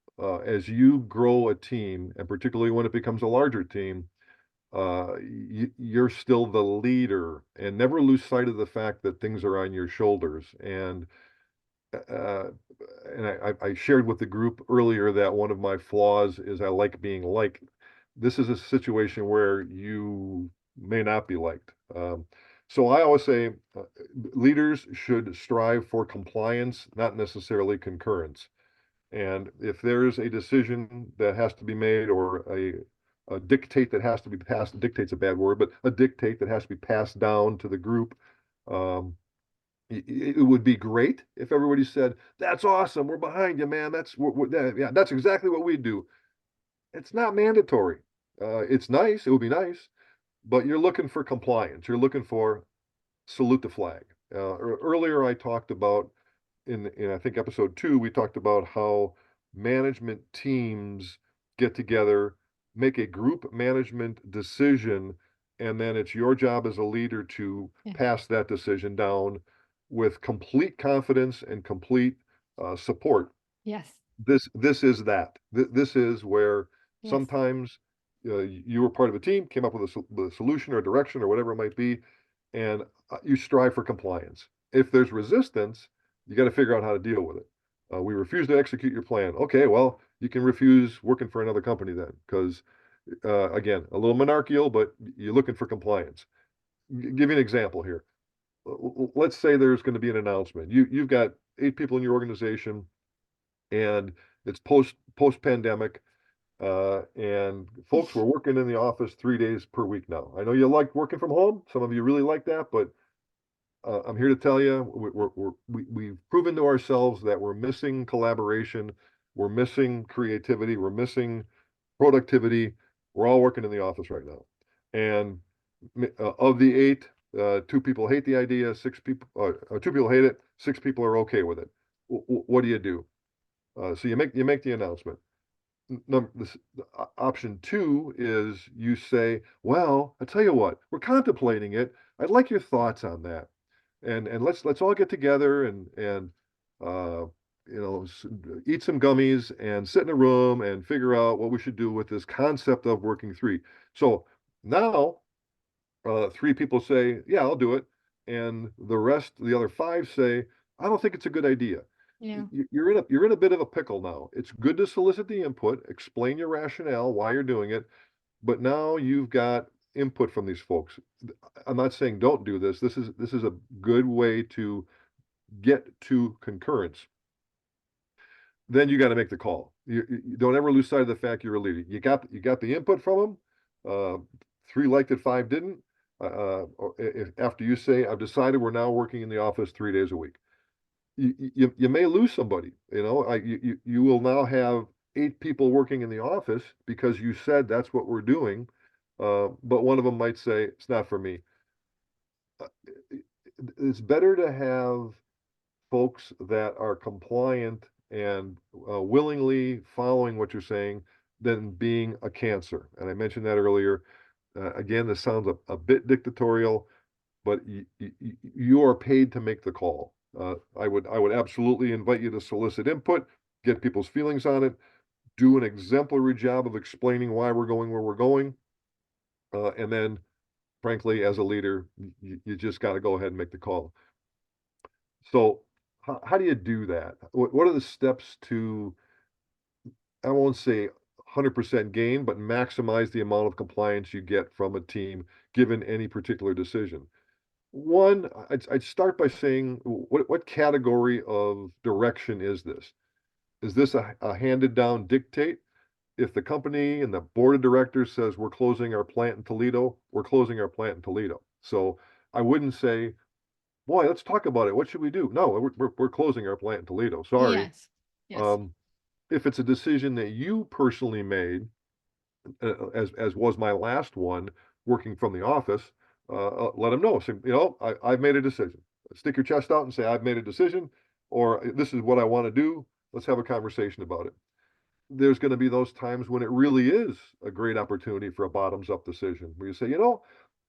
as you grow a team, and particularly when it becomes a larger team, you're still the leader, and never lose sight of the fact that things are on your shoulders. Uh, and I shared with the group earlier that one of my flaws is I like being liked. This is a situation where you may not be liked. So I always say leaders should strive for compliance, not necessarily concurrence. And if there's a decision that has to be made, or a dictate that has to be passed, dictate's a bad word, but a dictate that has to be passed down to the group, um, it would be great if everybody said, "That's awesome. We're behind you, man. Yeah, that's exactly what we do." It's not mandatory. It's nice. It would be nice, but you're looking for compliance. You're looking for salute the flag. Earlier, I talked about in I think episode 2, we talked about how management teams get together, make a group management decision, and then it's your job as a leader to Yeah. pass that decision down with complete confidence and complete support. Yes. This is that. This is where Yes. sometimes you were part of a team, came up with with a solution or direction or whatever it might be, and you strive for compliance. If there's resistance, you got to figure out how to deal with it. We refuse to execute your plan. Okay, well, you can refuse working for another company then, because again, a little monarchical, but you're looking for compliance. Give you an example here. Let's say there's going to be an announcement. You've got 8 people in your organization, and it's post pandemic. And folks, we're working in the office 3 days per week now. I know you like working from home. Some of you really like that, but I'm here to tell you, we've proven to ourselves that we're missing collaboration, we're missing creativity, we're missing productivity. We're all working in the office right now. And of the eight, two people hate the idea, two people hate it, six people are okay with it. What do you do? So you make the announcement. Option two is you say, well, I tell you what, we're contemplating it. I'd like your thoughts on that. And let's all get together and uh, eat some gummies and sit in a room and figure out what we should do with this concept of working three. So now three people say, yeah, I'll do it. And the other five say, I don't think it's a good idea. Yeah. You're in a bit of a pickle now. It's good to solicit the input, explain your rationale, why you're doing it, but now you've got input from these folks. I'm not saying don't do this. This is a good way to get to concurrence. Then you got to make the call. You don't ever lose sight of the fact you're a leader. You got the input from them. Three liked it, five didn't. If after you say, I've decided we're now working in the office 3 days a week, you may lose somebody. You will now have eight people working in the office because you said that's what we're doing. But one of them might say it's not for me. Uh, It's better to have folks that are compliant and willingly following what you're saying than being a cancer. And I mentioned that earlier. Again, this sounds a bit dictatorial, but you are paid to make the call. I would absolutely invite you to solicit input, get people's feelings on it, do an exemplary job of explaining why we're going where we're going, and then, frankly, as a leader, you just got to go ahead and make the call. So, how do you do that? What are the steps to, I won't say 100% gain, but maximize the amount of compliance you get from a team given any particular decision? One, I'd start by saying, what category of direction is this? Is this a handed down dictate? If the company and the board of directors says we're closing our plant in Toledo, we're closing our plant in Toledo. So I wouldn't say, boy, let's talk about it. What should we do? No, we're closing our plant in Toledo. Sorry. Yes. Yes. Um, if it's a decision that you personally made, as was my last one, working from the office, let them know. Say, I've made a decision. Stick your chest out and say, I've made a decision, or this is what I want to do. Let's have a conversation about it. There's going to be those times when it really is a great opportunity for a bottoms up decision where you say,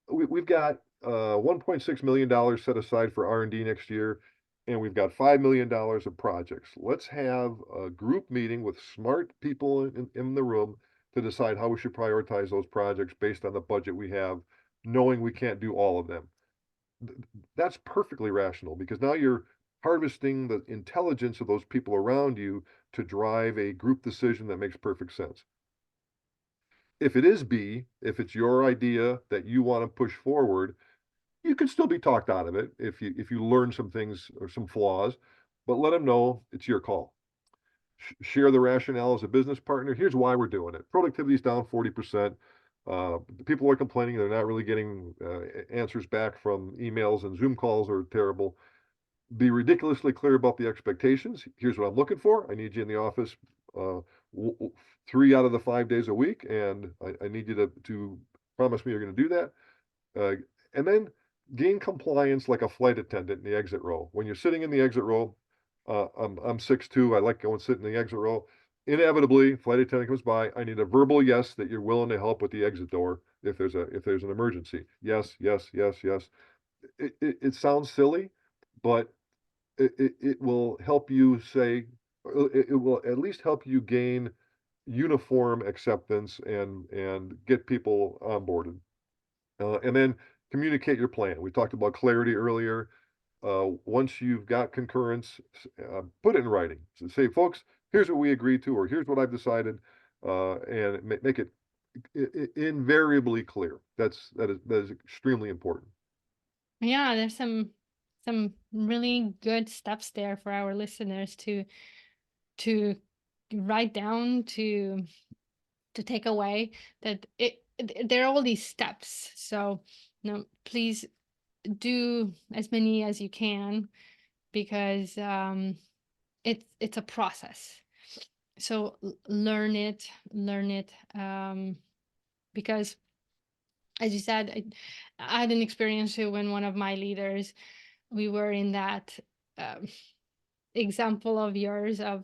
we've got $1.6 million set aside for R&D next year, and we've got $5 million of projects. Let's have a group meeting with smart people in the room to decide how we should prioritize those projects based on the budget we have, knowing we can't do all of them. That's perfectly rational because now you're harvesting the intelligence of those people around you to drive a group decision that makes perfect sense. If it is B, if it's your idea that you want to push forward, you can still be talked out of it if you learn some things or some flaws, but let them know it's your call. Share the rationale as a business partner. Here's why we're doing it. Productivity is down 40%. People are complaining they're not really getting answers back from emails, and Zoom calls are terrible. Be ridiculously clear about the expectations. Here's what I'm looking for. I need you in the office 3 out of the 5 days a week, and I need you to promise me you're going to do that. And then gain compliance like a flight attendant in the exit row. When you're sitting in the exit row, I'm 6'2". I like going sit in the exit row. Inevitably, flight attendant comes by. I need a verbal yes that you're willing to help with the exit door if there's an emergency. Yes, yes, yes, yes. It sounds silly, but it will help you say, it will at least help you gain uniform acceptance and get people onboarded. And then communicate your plan. We talked about clarity earlier. Once you've got concurrence, put it in writing. So say, folks, here's what we agreed to, or here's what I've decided, and make it invariably clear. That is extremely important. Yeah, there's some really good steps there for our listeners to write down, to to take away, that there are all these steps. So, please do as many as you can, because it's a process. So learn it, because, as you said, I had an experience when one of my leaders, we were in that um, example of yours, of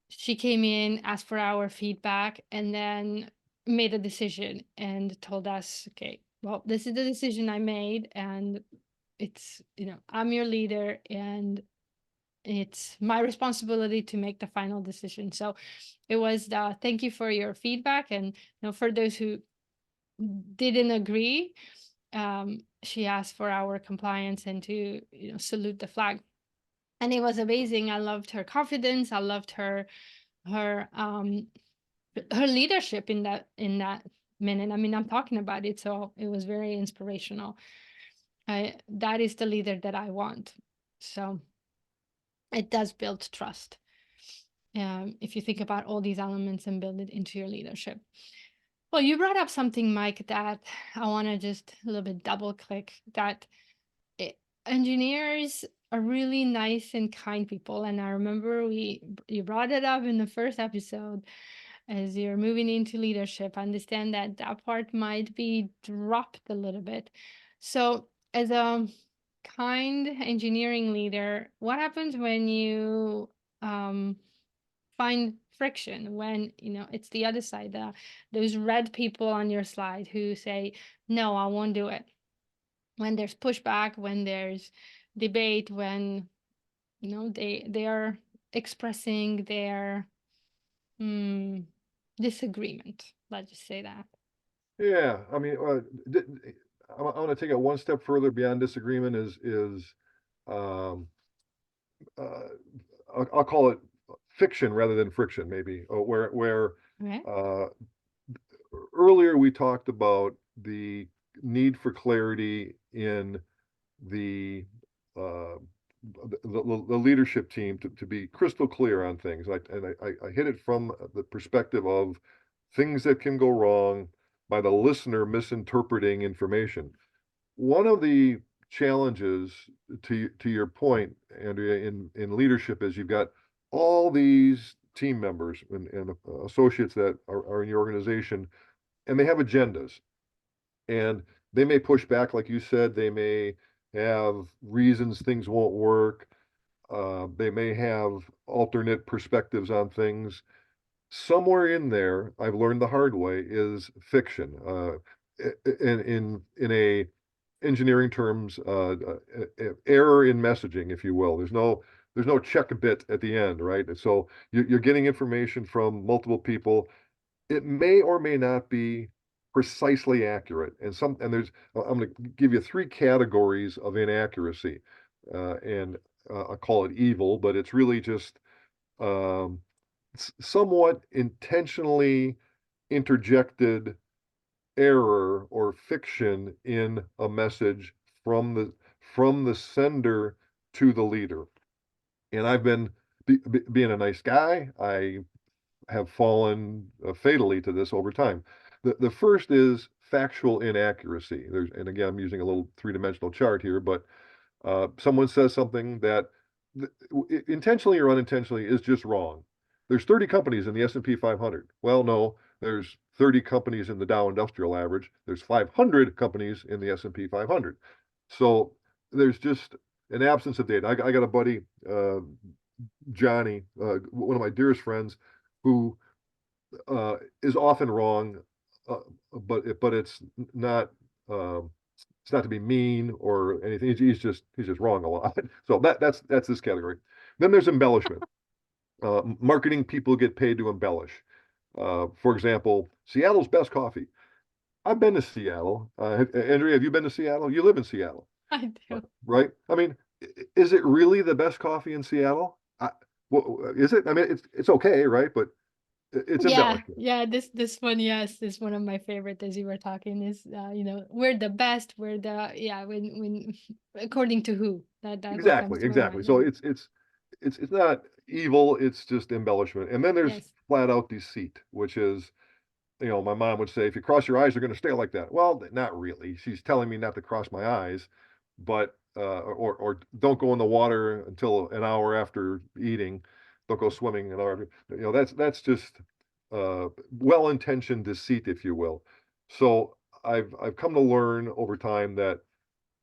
she came in, asked for our feedback, and then made a decision and told us, okay, well, this is the decision I made, and it's, I'm your leader, and it's my responsibility to make the final decision. So it was the thank you for your feedback. And for those who didn't agree, she asked for our compliance and to salute the flag. And it was amazing. I loved her confidence. I loved her her leadership in that minute. I mean, I'm talking about it, so it was very inspirational. That is the leader that I want. So it does build trust, if you think about all these elements and build it into your leadership. Well, you brought up something, Mike, that I want to just a little bit double click, that it, engineers are really nice and kind people. And I remember you brought it up in the first episode, as you're moving into leadership. I understand that that part might be dropped a little bit. So, as a kind engineering leader, what happens when you um, find friction, when it's the other side, those red people on your slide who say, no, I won't do it, when there's pushback, when there's debate, when they are expressing their mm, disagreement, let's just say that. Yeah, I mean, I want to take it one step further beyond disagreement. Is um, uh, I'll call it fiction rather than friction, maybe, where Okay. uh, earlier we talked about the need for clarity in the uh, the leadership team to be crystal clear on things. I hit it from the perspective of things that can go wrong by the listener misinterpreting information. One of the challenges, to your point, Andrea, in leadership, is you've got all these team members and associates that are in your organization, and they have agendas, and they may push back, like you said. They may have reasons things won't work. They may have alternate perspectives on things. Somewhere in there, I've learned the hard way, is fiction. In a engineering terms, error in messaging, if you will. There's no check bit at the end, right? And so you're getting information from multiple people. It may or may not be precisely accurate. And I'm going to give you three categories of inaccuracy, and I call it evil, but it's really just um, somewhat intentionally interjected error or fiction in a message from the sender to the leader. And I've been being a nice guy. I have fallen fatally to this over time. The first is factual inaccuracy. And again, I'm using a little three-dimensional chart here, but someone says something that intentionally or unintentionally is just wrong. There's 30 companies in the S&P 500. Well, no, there's 30 companies in the Dow Industrial Average. There's 500 companies in the S&P 500. So there's just an absence of data. I got a buddy, Johnny, one of my dearest friends, who is often wrong, uh, but not um, it's not to be mean or anything. He's just wrong a lot. So that's this category. Then there's embellishment. Marketing people get paid to embellish. For example, Seattle's best coffee. I've been to Seattle. Andrea, have you been to Seattle? You live in Seattle, I do. right? I mean, is it really the best coffee in Seattle? Well, is it? I mean, it's okay, right? But it's Yeah, embellishment. yeah. This one, yes, this one of my favorite, as you were talking, is we're the best. We're the, yeah. When according to who, that what comes Exactly, to my exactly. mind. Yeah. So it's not evil, it's just embellishment. And then there's Yes. flat out deceit, which is my mom would say, if you cross your eyes, they're going to stay like that. Well, not really. She's telling me not to cross my eyes, but or don't go in the water until an hour after eating. Don't go swimming an hour after. That's just well-intentioned deceit, if you will. So I've come to learn over time that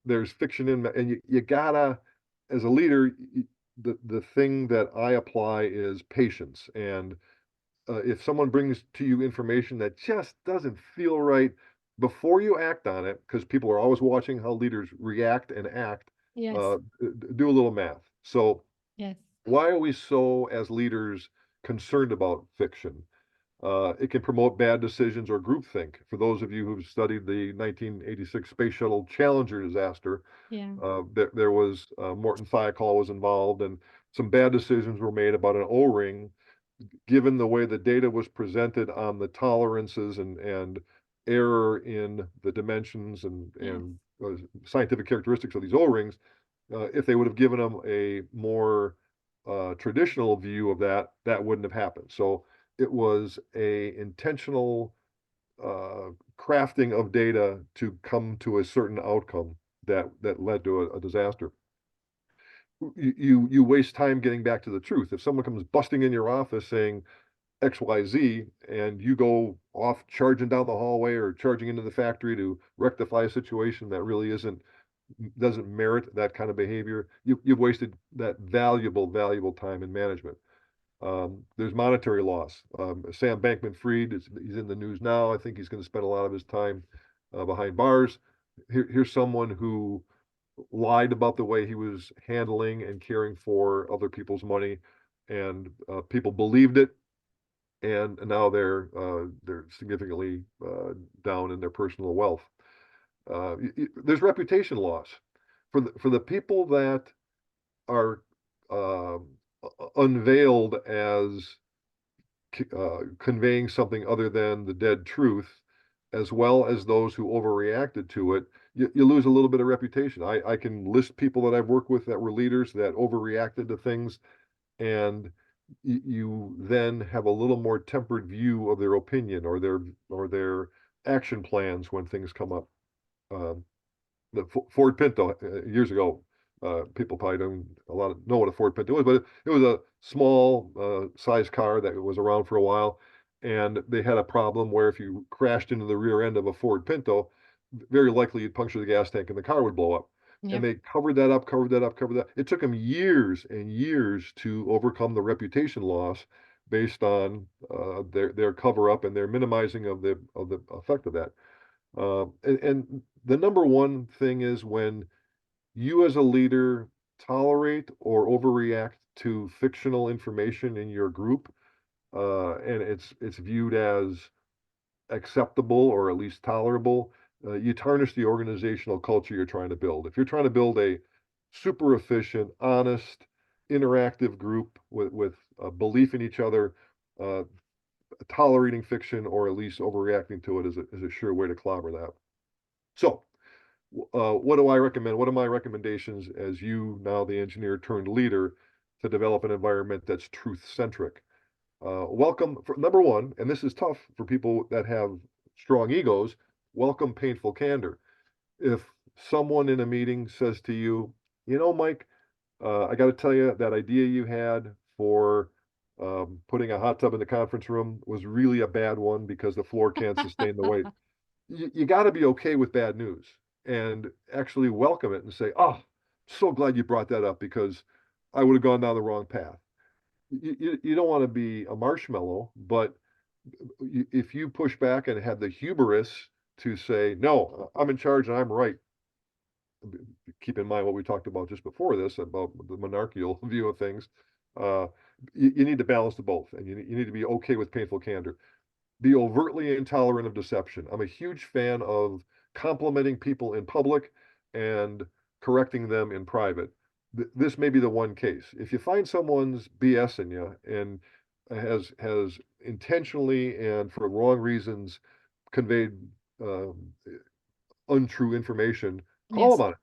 there's fiction in, and you gotta, as a leader, the thing that I apply is patience. And if someone brings to you information that just doesn't feel right, before you act on it, because people are always watching how leaders react and act, Yes. do a little math. So Yes. why are we so, as leaders, concerned about fiction? It can promote bad decisions or groupthink. For those of you who've studied the 1986 Space Shuttle Challenger disaster, Yeah. there was Morton Thiokol was involved, and some bad decisions were made about an O-ring, given the way the data was presented on the tolerances and error in the dimensions Yes. and scientific characteristics of these O-rings. If they would have given them a more traditional view of that, that wouldn't have happened. So it was a intentional crafting of data to come to a certain outcome that led to a disaster. You waste time getting back to the truth. If someone comes busting in your office saying XYZ, and you go off charging down the hallway or charging into the factory to rectify a situation that really doesn't merit that kind of behavior, you've wasted that valuable time in management. There's monetary loss. Sam Bankman-Fried, he's in the news now. I think he's going to spend a lot of his time behind bars. Here's someone who lied about the way he was handling and caring for other people's money, and people believed it, and now they're significantly down in their personal wealth. There's reputation loss for the people that are uh, unveiled as conveying something other than the dead truth, as well as those who overreacted to it. You lose a little bit of reputation. I can list people that I've worked with that were leaders that overreacted to things, and you then have a little more tempered view of their opinion or their action plans when things come up. Um, the Ford Pinto years ago, people probably don't a lot of know what a Ford Pinto was, but it was a small size car that was around for a while, and they had a problem where if you crashed into the rear end of a Ford Pinto, very likely you'd puncture the gas tank and the car would blow up. And Yep. they covered that up, covered that up, covered that. It took them years and years to overcome the reputation loss based on their cover up and their minimizing of the effect of that. And the number one thing is when you as a leader tolerate or overreact to fictional information in your group, and it's viewed as acceptable or at least tolerable, you tarnish the organizational culture you're trying to build. If you're trying to build a super efficient, honest, interactive group with a belief in each other, uh, tolerating fiction or at least overreacting to it is a sure way to clobber that. So, what do I recommend? What are my recommendations as you, now the engineer turned leader, to develop an environment that's truth centric? Welcome, for, number one, and this is tough for people that have strong egos, welcome painful candor. If someone in a meeting says to you, Mike, I got to tell you that idea you had for putting a hot tub in the conference room was really a bad one because the floor can't sustain the weight. You got to be okay with bad news and actually welcome it and say, oh, so glad you brought that up because I would have gone down the wrong path. You don't want to be a marshmallow, but if you push back and have the hubris to say, no, I'm in charge and I'm right, keep in mind what we talked about just before this about the monarchical view of things. Uh, you need to balance the both, and you need to be okay with painful candor. Be overtly intolerant of deception. I'm a huge fan of complimenting people in public and correcting them in private. This may be the one case. If you find someone's BSing you and has intentionally and for wrong reasons conveyed um, untrue information, call Yes. them on it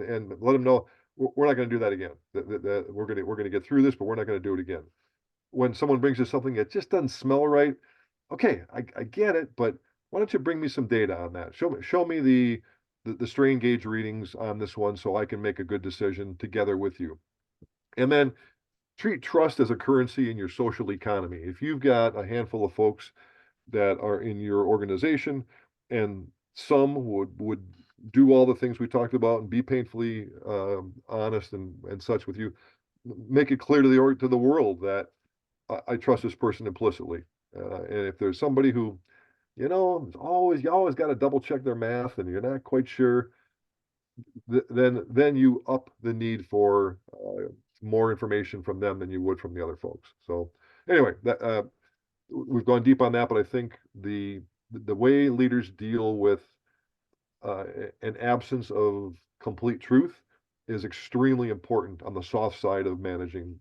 and let them know we're not going to do that again. That we're going to get through this, but we're not going to do it again. When someone brings us something that just doesn't smell right, okay, I get it, but why don't you bring me some data on that? Show me the strain gauge readings on this one so I can make a good decision together with you. And then treat trust as a currency in your social economy. If you've got a handful of folks that are in your organization and some would do all the things we talked about and be painfully honest and such with you, make it clear to the world that I trust this person implicitly. And if there's somebody who, you always got to double check their math and you're not quite sure, then you up the need for more information from them than you would from the other folks. So anyway, we've gone deep on that, but I think the way leaders deal with uh, an absence of complete truth is extremely important on the soft side of managing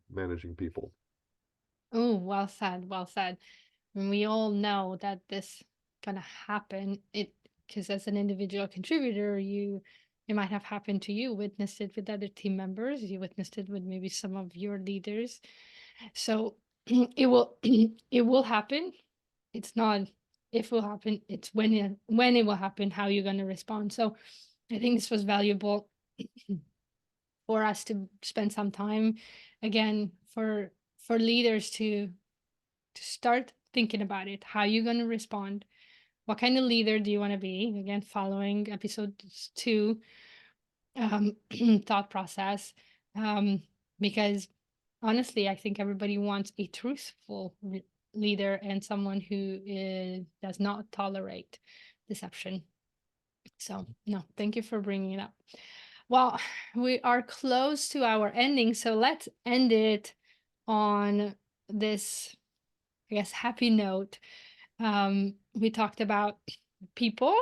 people. Oh, well said, well said. And we all know that this gonna happen. It because as an individual contributor, it might have happened to you, witnessed it with other team members, you witnessed it with maybe some of your leaders. So it will it will happen. It's not if it will happen, it's when it will happen, how you're gonna respond. So I think this was valuable for us to spend some time again for leaders to start thinking about it, how you're going to respond, what kind of leader do you want to be, again following episode 2 um, thought process, um, because honestly I think everybody wants a truthful leader and someone who does not tolerate deception. So no, thank you for bringing it up. Well, we are close to our ending, so let's end it on this, I guess, happy note. We talked about people,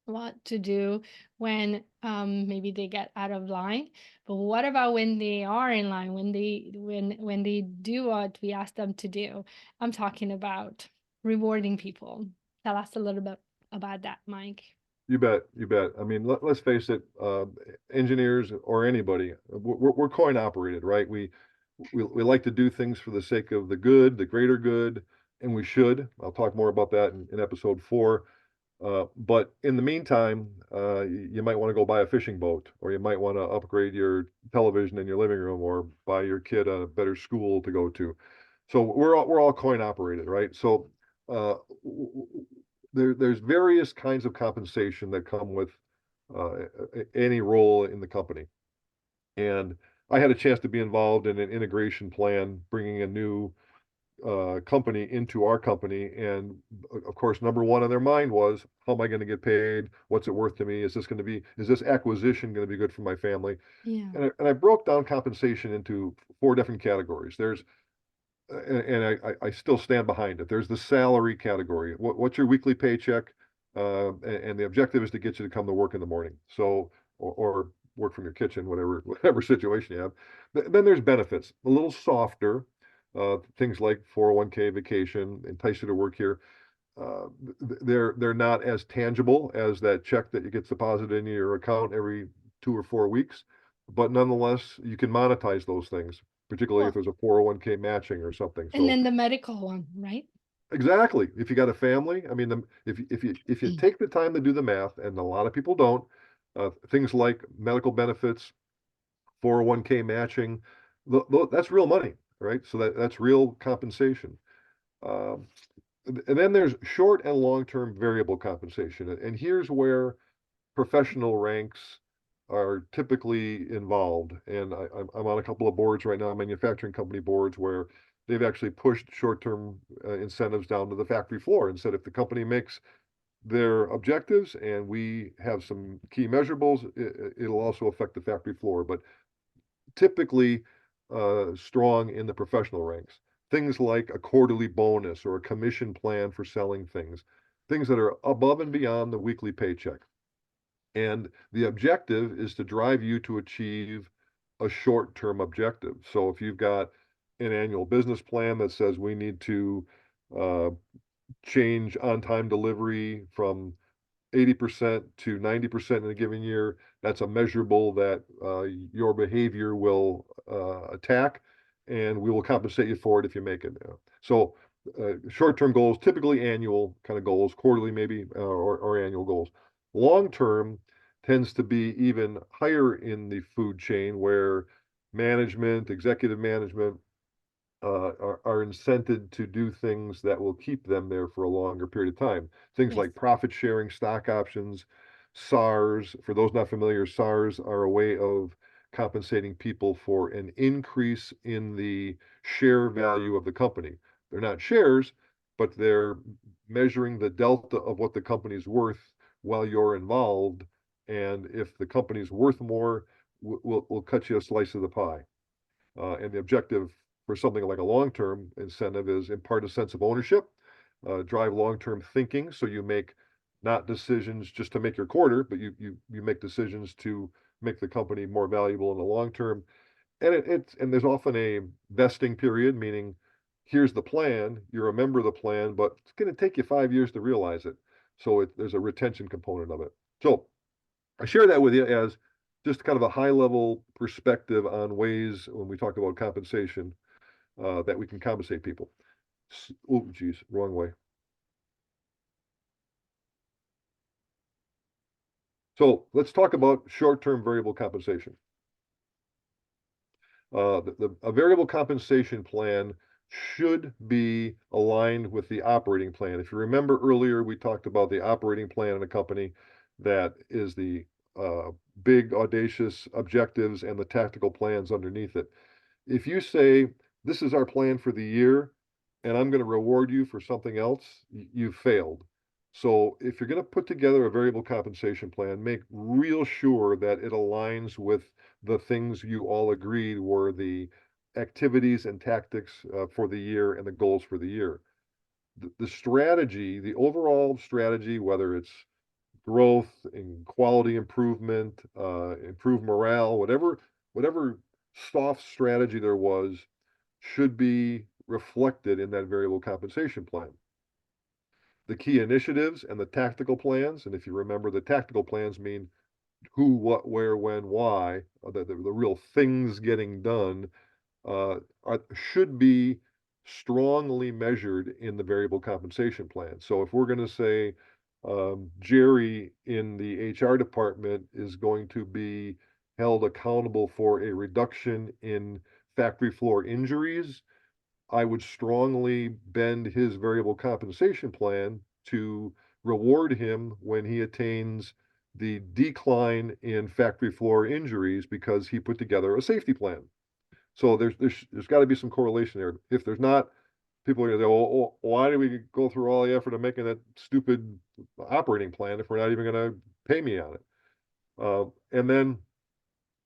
what to do when maybe they get out of line, but what about when they are in line, when they do what we ask them to do? I'm talking about rewarding people. Tell us a little bit about that, Mike. You bet, you bet. I mean, let's face it, engineers or anybody, we're coin operated, right? We like to do things for the sake of the good, the greater good, and we should. I'll talk more about that in episode 4. But in the meantime, you might want to go buy a fishing boat, or you might want to upgrade your television in your living room, or buy your kid a better school to go to. So we're all coin operated, right? So uh, there's various kinds of compensation that come with any role in the company. And I had a chance to be involved in an integration plan, bringing a new company into our company. And of course, number one on their mind was, how am I going to get paid? What's it worth to me? Is this acquisition going to be good for my family? Yeah. And I broke down compensation into 4 different categories. And I still stand behind it. There's the salary category. What's your weekly paycheck? And the objective is to get you to come to work in the morning. So, or work from your kitchen, whatever situation you have. Then there's benefits, a little softer, things like 401k, vacation, entice you to work here. Uh, they're not as tangible as that check that you get deposited in your account every 2 or 4 weeks, but nonetheless, you can monetize those things, particularly if Well, there's a 401k matching or something. and So then the medical one, right? exactly, if you got a family, I mean, if you take the time to do the math, and a lot of people don't, things like medical benefits, 401k matching, that's real money, right? So that's real compensation. Um, and then there's short and long-term variable compensation. And here's where professional ranks are typically involved. And I'm on a couple of boards right now, manufacturing company boards, where they've actually pushed short-term incentives down to the factory floor and said if the company makes their objectives and we have some key measurables, it'll also affect the factory floor. But typically strong in the professional ranks. Things like a quarterly bonus or a commission plan for selling things that are above and beyond the weekly paycheck. And the objective is to drive you to achieve a short-term objective. So if you've got an annual business plan that says we need to uh, change on-time delivery from 80% to 90% in a given year, that's a measurable that your behavior will attack, and we will compensate you for it if you make it. So short-term goals, typically annual kind of goals, quarterly maybe, or annual goals. Long-term tends to be even higher in the food chain where management, executive management, are incented to do things that will keep them there for a longer period of time. Things Yes. like profit sharing, stock options, SARs. For those not familiar, SARs are a way of compensating people for an increase in the share value of the company. They're not shares, but they're measuring the delta of what the company's worth while you're involved. And if the company's worth more, we'll cut you a slice of the pie. And the objective for something like a long-term incentive is impart a sense of ownership, drive long-term thinking. So you make not decisions just to make your quarter, but you make decisions to make the company more valuable in the long term. And and there's often a vesting period, meaning here's the plan, you're a member of the plan, but it's going to take you 5 years to realize it. So there's a retention component of it. So I share that with you as just kind of a high level perspective on ways when we talk about compensation that we can compensate people. Oh, geez, wrong way. So let's talk about short-term variable compensation. A variable compensation plan should be aligned with the operating plan. If you remember earlier, we talked about the operating plan in a company that is the big, audacious objectives and the tactical plans underneath it. If you say, this is our plan for the year, and I'm going to reward you for something else, you've failed. So if you're going to put together a variable compensation plan, make real sure that it aligns with the things you all agreed were the activities and tactics for the year and the goals for the year. The strategy, the overall strategy, whether it's growth and quality improvement, improve morale, whatever soft strategy there was, should be reflected in that variable compensation plan. The key initiatives and the tactical plans, and if you remember, the tactical plans mean who, what, where, when, why, the real things getting done, should be strongly measured in the variable compensation plan. So if we're going to say Jerry in the HR department is going to be held accountable for a reduction in factory floor injuries, I would strongly bend his variable compensation plan to reward him when he attains the decline in factory floor injuries because he put together a safety plan. So there's got to be some correlation there. If there's not, people are going to say, well, why do we go through all the effort of making that stupid operating plan if we're not even going to pay me on it? And then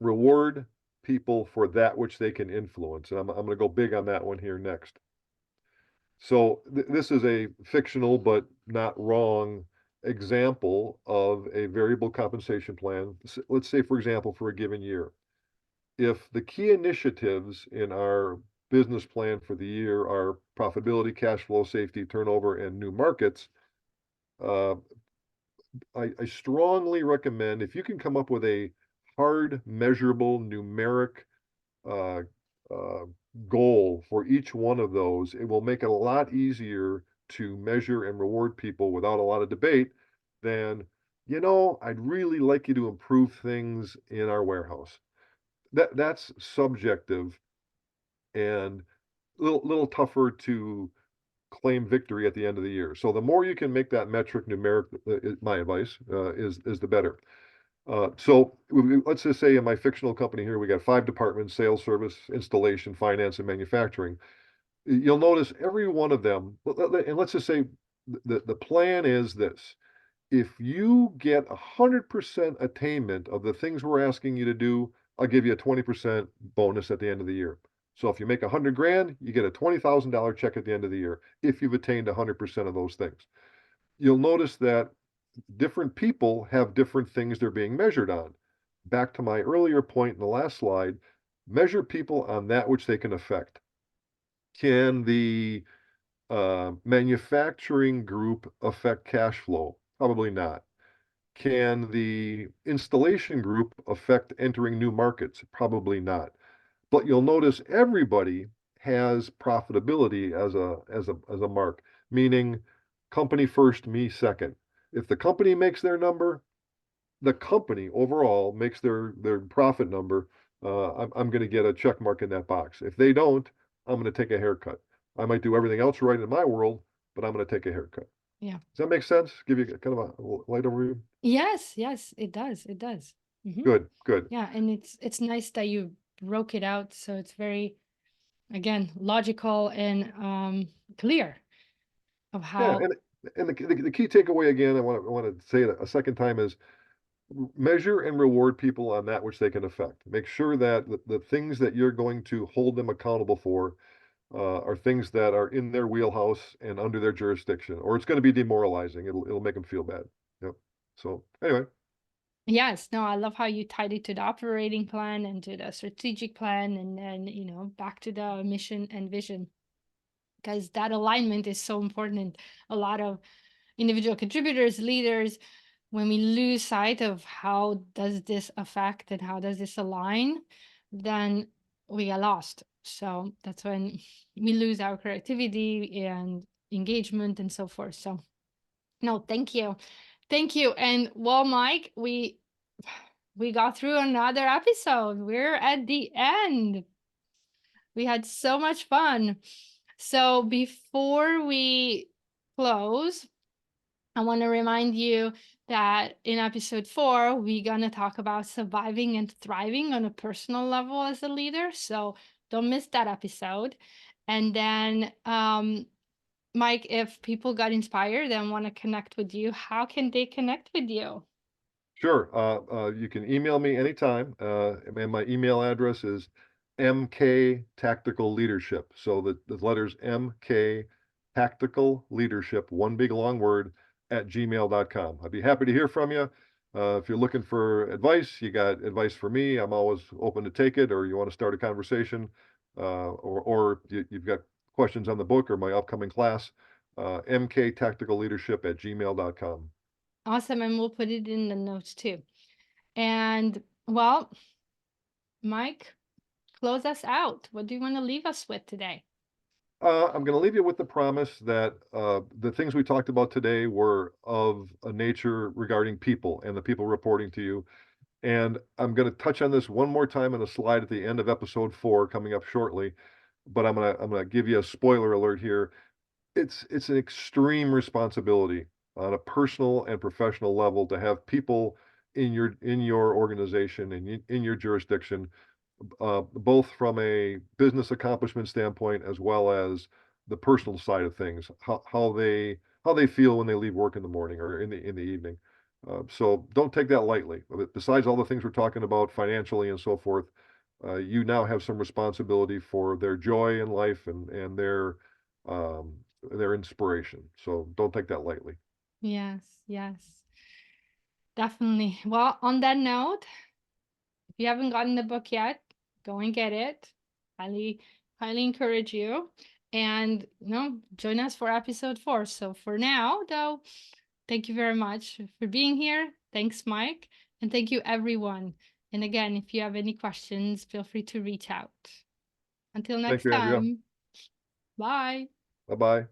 reward people for that which they can influence. And I'm going to go big on that one here next. So this is a fictional but not wrong example of a variable compensation plan. Let's say, for example, for a given year, if the key initiatives in our business plan for the year are profitability, cash flow, safety, turnover, and new markets, uh, I strongly recommend if you can come up with a hard, measurable, numeric uh, uh, goal for each one of those, it will make it a lot easier to measure and reward people without a lot of debate than, I'd really like you to improve things in our warehouse. That's subjective and little tougher to claim victory at the end of the year. So the more you can make that metric numeric, my advice is the better. So let's just say in my fictional company here, we got 5 departments: sales, service, installation, finance, and manufacturing. You'll notice every one of them, and let's just say the plan is this. If you get 100% attainment of the things we're asking you to do, I'll give you a 20% bonus at the end of the year. So if you make 100 grand, you get a $20,000 check at the end of the year if you've attained 100% of those things. You'll notice that different people have different things they're being measured on. Back to my earlier point in the last slide, measure people on that which they can affect. Can the manufacturing group affect cash flow? Probably not. Can the installation group affect entering new markets? Probably not. But you'll notice everybody has profitability as a mark, meaning company first, me second. If the company makes their number, the company overall makes their profit number, I'm going to get a check mark in that box. If they don't, I'm going to take a haircut. I might do everything else right in my world, but I'm going to take a haircut. Yeah. Does that make sense? Give you kind of a light overview? Yes, yes, it does. It does. Good, good. Yeah, and it's nice that you broke it out so it's very, again, logical and clear of Yeah, how. and the key takeaway again, I want to say it a second time is measure and reward people on that which they can affect. Make sure that the things that you're going to hold them accountable for are things that are in their wheelhouse and under their jurisdiction, or it's going to be demoralizing. It'll make them feel bad. Yep. So anyway, Yes, no, I love how you tied it to the operating plan and to the strategic plan and then, back to the mission and vision, because that alignment is so important. A lot of individual contributors, leaders, when we lose sight of how does this affect and how does this align, then we get lost. So that's when we lose our creativity and engagement and so forth. So no, thank you. Thank you. And well, Mike, we got through another episode. We're at the end. We had so much fun. So before we close, I want to remind you that in episode 4, we're going to talk about surviving and thriving on a personal level as a leader. So don't miss that episode. And then, Mike, if people got inspired and want to connect with you, how can they connect with you? sure. You can email me anytime, and my email address is MK Tactical Leadership. So the letters MK Tactical Leadership, one big long word, at gmail.com. I'd be happy to hear from you. If you're looking for advice, you got advice for me, I'm always open to take it, or you want to start a conversation, or you've got questions on the book or my upcoming class, MK Tactical Leadership at gmail.com. Awesome. And we'll put it in the notes too. And well, Mike, close us out. What do you want to leave us with today? I'm going to leave you with the promise that the things we talked about today were of a nature regarding people and the people reporting to you. And I'm going to touch on this one more time in a slide at the end of episode 4 coming up shortly. But I'm gonna give you a spoiler alert here. It's an extreme responsibility on a personal and professional level to have people in your organization and in your jurisdiction, both from a business accomplishment standpoint as well as the personal side of things, how they feel when they leave work in the morning or in the evening. So don't take that lightly. Besides all the things we're talking about financially and so forth, you now have some responsibility for their joy in life and their inspiration. So don't take that lightly. Yes, yes, definitely. Well, on that note, if you haven't gotten the book yet, go and get it. Highly, highly encourage you. And join us for episode 4. So for now, though, thank you very much for being here. Thanks, Mike. And thank you, everyone. And again, if you have any questions, feel free to reach out. Until Thank next you, Andrea. time, bye. Bye bye.